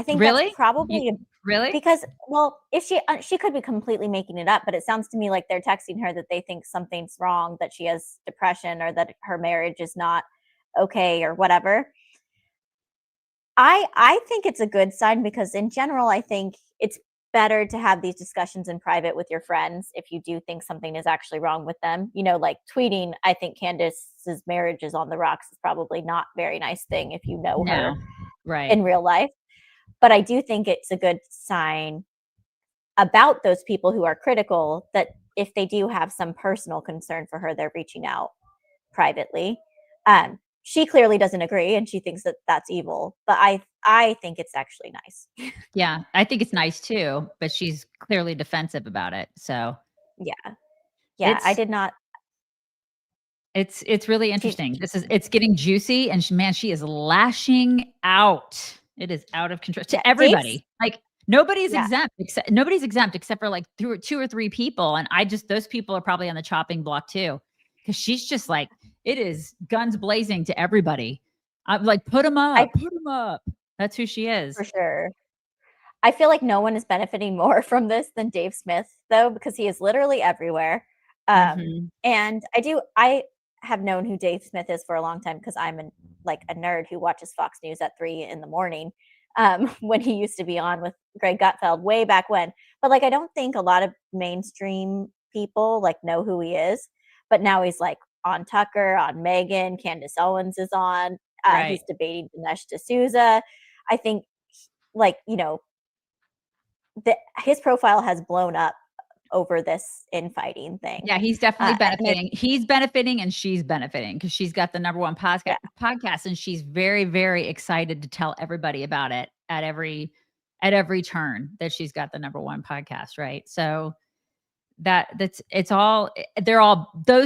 think that's probably
really
because, well, if she could be completely making it up, but it sounds to me like they're texting her that they think something's wrong, that she has depression or that her marriage is not okay or whatever. I think it's a good sign because in general, I think it's better to have these discussions in private with your friends if you do think something is actually wrong with them. You know, like tweeting, I think Candace's marriage is on the rocks is probably not a very nice thing if you know her in real life. But I do think it's a good sign about those people who are critical that if they do have some personal concern for her, they're reaching out privately. She clearly doesn't agree and she thinks that that's evil, but I think it's actually nice.
Yeah, I think it's nice too, but she's clearly defensive about it. So
yeah, I did not.
It's really interesting. It's getting juicy, and she is lashing out. It is out of control to everybody. Like nobody's exempt except for like two or three people, and those people are probably on the chopping block too, because she's just like, it is guns blazing to everybody. I'm like, put them up. That's who she is.
For sure. I feel like no one is benefiting more from this than Dave Smith, though, because he is literally everywhere. And I have known who Dave Smith is for a long time because I'm a nerd who watches Fox News at 3 a.m. When he used to be on with Greg Gutfeld way back when. But like, I don't think a lot of mainstream people like know who he is. But now he's like on Tucker, on Megyn, Candace Owens is on. He's debating Dinesh D'Souza. I think, like, you know, his profile has blown up over this infighting thing.
Yeah, he's definitely benefiting. He's benefiting and she's benefiting because she's got the #1 podcast, and she's very, very excited to tell everybody about it at every turn that she's got the #1 podcast, right? So those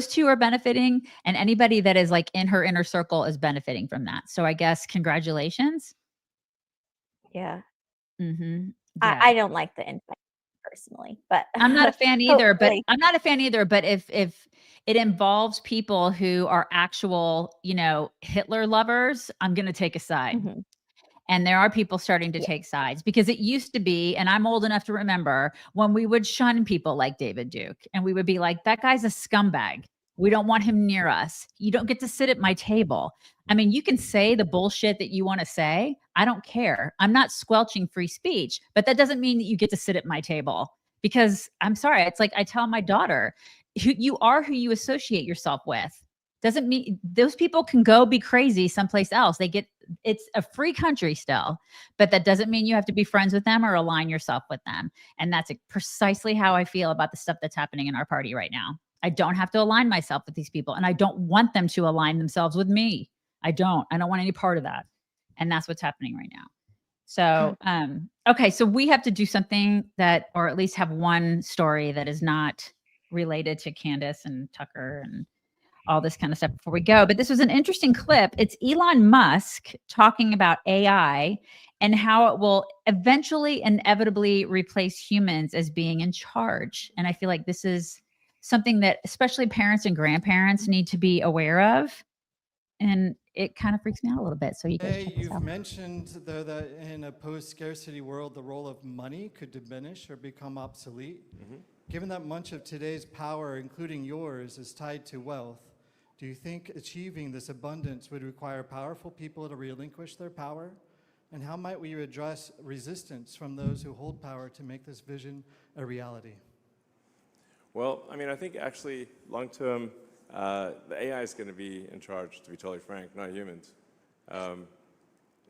two are benefiting, and anybody that is like in her inner circle is benefiting from that. So I guess congratulations.
Yeah.
Mm-hmm.
I don't like the infighting personally, but
I'm not a fan either. But if it involves people who are actual, you know, Hitler lovers, I'm going to take a side.
Mm-hmm.
And there are people starting to take sides, because it used to be, and I'm old enough to remember when we would shun people like David Duke, and we would be like, that guy's a scumbag. We don't want him near us. You don't get to sit at my table. I mean, you can say the bullshit that you want to say. I don't care. I'm not squelching free speech, but that doesn't mean that you get to sit at my table, because I'm sorry. It's like I tell my daughter, you are who you associate yourself with. Doesn't mean those people can go be crazy someplace else. It's a free country still, but that doesn't mean you have to be friends with them or align yourself with them. And that's precisely how I feel about the stuff that's happening in our party right now. I don't have to align myself with these people, and I don't want them to align themselves with me. I don't want any part of that. And that's what's happening right now. So, okay. So we have to do something or at least have one story that is not related to Candace and Tucker and all this kind of stuff before we go. But this was an interesting clip. It's Elon Musk talking about AI and how it will eventually inevitably replace humans as being in charge. And I feel like this is something that especially parents and grandparents need to be aware of. And it kind of freaks me out a little bit. So you guys check this out.
You've mentioned, though, that in a post-scarcity world, the role of money could diminish or become obsolete. Mm-hmm. Given that much of today's power, including yours, is tied to wealth, do you think achieving this abundance would require powerful people to relinquish their power? And how might we address resistance from those who hold power to make this vision a reality?
Well, I mean, I think actually long-term, the AI is going to be in charge, to be totally frank, not humans.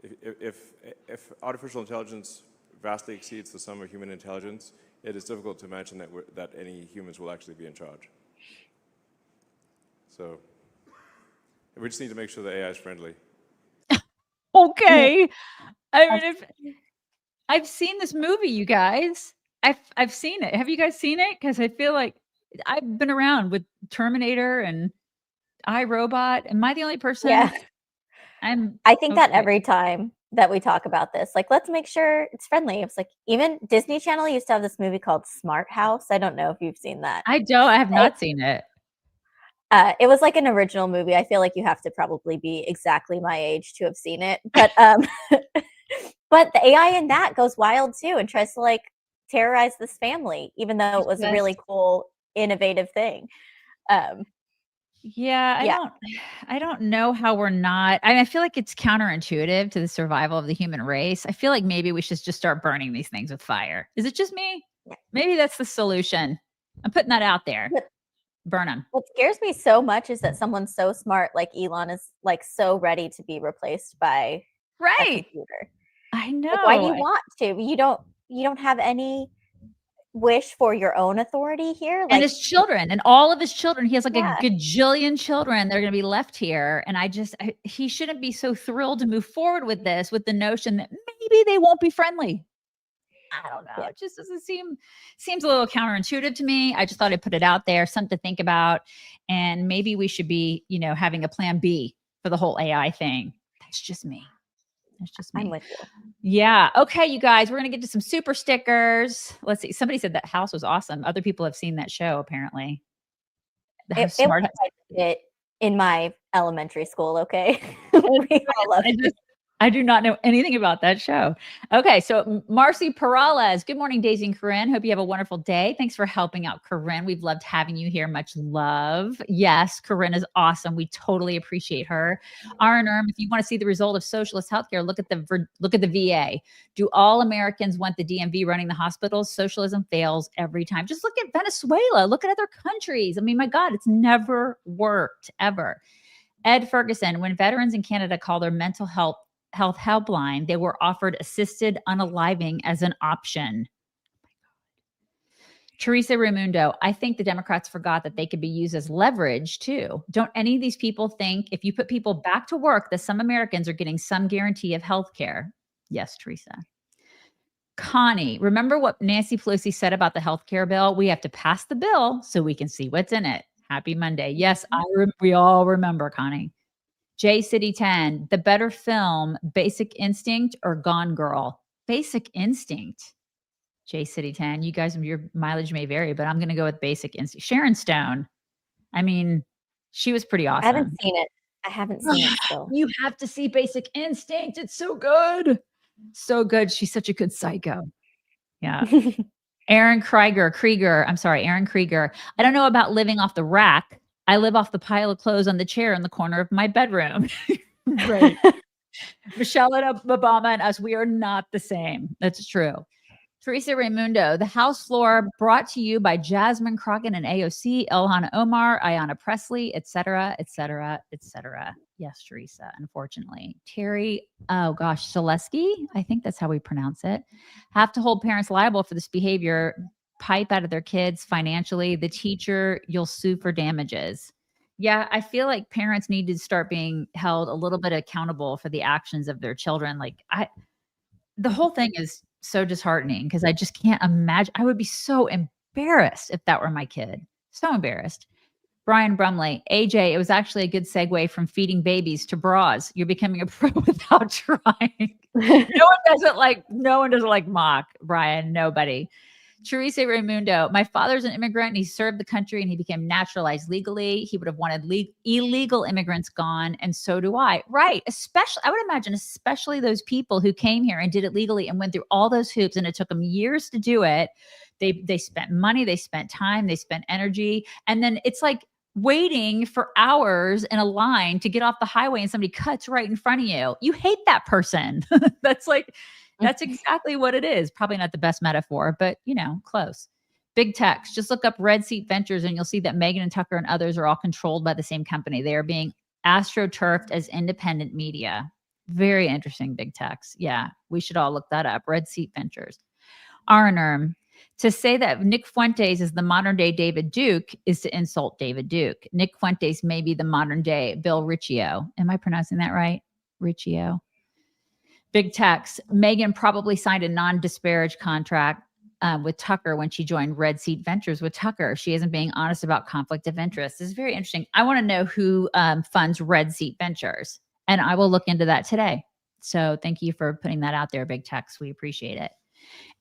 If artificial intelligence vastly exceeds the sum of human intelligence, it is difficult to imagine that any humans will actually be in charge. So we just need to make sure the AI is friendly.
Okay. I mean, I've seen this movie, you guys. I've seen it. Have you guys seen it? Because I feel like I've been around with Terminator and iRobot. Am I the only person?
Yeah. I think that every time that we talk about this, like, let's make sure it's friendly. It's like, even Disney Channel used to have this movie called Smart House. I don't know if you've seen that.
I have not seen it.
It was like an original movie. I feel like you have to probably be exactly my age to have seen it. But but the AI in that goes wild too and tries to like terrorize this family, even though it was a really cool, innovative thing.
Yeah, I don't know how we're not. I feel like it's counterintuitive to the survival of the human race. I feel like maybe we should just start burning these things with fire. Is it just me? Maybe that's the solution. I'm putting that out there. Burn them.
What scares me so much is that someone so smart like Elon is like so ready to be replaced by a computer.
I know.
Like, why do you want to? You don't have any wish for your own authority here.
And his children and all of his children. He has like a gajillion children that are going to be left here. And he shouldn't be so thrilled to move forward with this, with the notion that maybe they won't be friendly. I don't know. It just doesn't seems a little counterintuitive to me. I just thought I'd put it out there, something to think about. And maybe we should be, having a plan B for the whole AI thing. That's just me. That's just me.
I'm with you.
Yeah. Okay, you guys, we're going to get to some super stickers. Let's see. Somebody said that house was awesome. Other people have seen that show, apparently.
It was it in my elementary school, okay? We all loved it.
I do not know anything about that show. Okay, so Marcy Perales. Good morning, Daisy and Corinne. Hope you have a wonderful day. Thanks for helping out, Corinne. We've loved having you here. Much love. Yes, Corinne is awesome. We totally appreciate her. Arnerm, if you want to see the result of socialist healthcare, look at the VA. Do all Americans want the DMV running the hospitals? Socialism fails every time. Just look at Venezuela. Look at other countries. I mean, my God, it's never worked, ever. Ed Ferguson, when veterans in Canada call their mental health helpline, they were offered assisted unaliving as an option. Teresa Raimundo, I think the Democrats forgot that they could be used as leverage too. Don't any of these people think if you put people back to work that some Americans are getting some guarantee of health care? Yes, Teresa. Connie, remember what Nancy Pelosi said about the health care bill? We have to pass the bill so we can see what's in it. Happy Monday. Yes, we all remember, Connie. J City 10, the better film, Basic Instinct or Gone Girl? Basic Instinct. J City 10, you guys, your mileage may vary, but I'm going to go with Basic Instinct. Sharon Stone. I mean, she was pretty awesome.
I haven't seen it. I haven't seen it still.
You have to see Basic Instinct. It's so good. So good. She's such a good psycho. Yeah. Aaron Krieger. I don't know about living off the rack. I live off the pile of clothes on the chair in the corner of my bedroom. Right. Michelle and Obama and us, we are not the same. That's true. Teresa Raimundo, the House floor brought to you by Jasmine Crockett and AOC, Ilhan Omar, Ayanna Pressley, etc., etc., etc. Yes, Teresa, unfortunately. Terry, Shaleski, I think that's how we pronounce it. Have to hold parents liable for this behavior. Pipe out of their kids financially. The teacher, you'll sue for damages. Yeah, I feel like parents need to start being held a little bit accountable for the actions of their children. The whole thing is so disheartening because I just can't imagine. I would be so embarrassed if that were my kid. So embarrassed. Brian Brumley, AJ, it was actually a good segue from feeding babies to bras. You're becoming a pro without trying. No one doesn't like mock, Brian. Nobody. Teresa Raimundo, my father's an immigrant and he served the country and he became naturalized legally. He would have wanted illegal immigrants gone. And so do I. Right. I would imagine, especially those people who came here and did it legally and went through all those hoops and it took them years to do it. They spent money, they spent time, they spent energy. And then it's like waiting for hours in a line to get off the highway and somebody cuts right in front of you. You hate that person. That's exactly what it is. Probably not the best metaphor, but close. Big text. Just look up Red Seat Ventures and you'll see that Meghan and Tucker and others are all controlled by the same company. They are being astroturfed as independent media. Very interesting, big text. Yeah, we should all look that up. Red Seat Ventures. Arnerm. To say that Nick Fuentes is the modern day David Duke is to insult David Duke. Nick Fuentes may be the modern day Bill Riccio. Am I pronouncing that right? Riccio. Big text. Meghan probably signed a non-disparage contract with Tucker when she joined Red Seat Ventures with Tucker. She isn't being honest about conflict of interest. This is very interesting. I want to know who funds Red Seat Ventures, and I will look into that today. So thank you for putting that out there, big text. We appreciate it.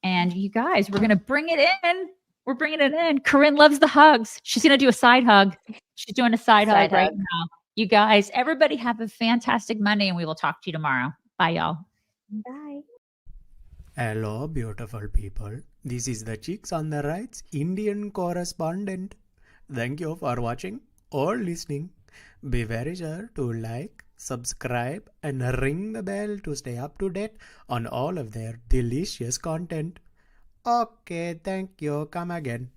And you guys, we're going to bring it in. We're bringing it in. Corinne loves the hugs. She's going to do a side hug. She's doing a side hug right now. You guys, everybody have a fantastic Monday, and we will talk to you tomorrow. Bye, y'all.
Bye.
Hello, beautiful people. This is the Chicks on the Right's Indian correspondent. Thank you for watching. or listening, be very sure to like, subscribe, and ring the bell to stay up to date on all of their delicious content. Okay, thank you. Come again.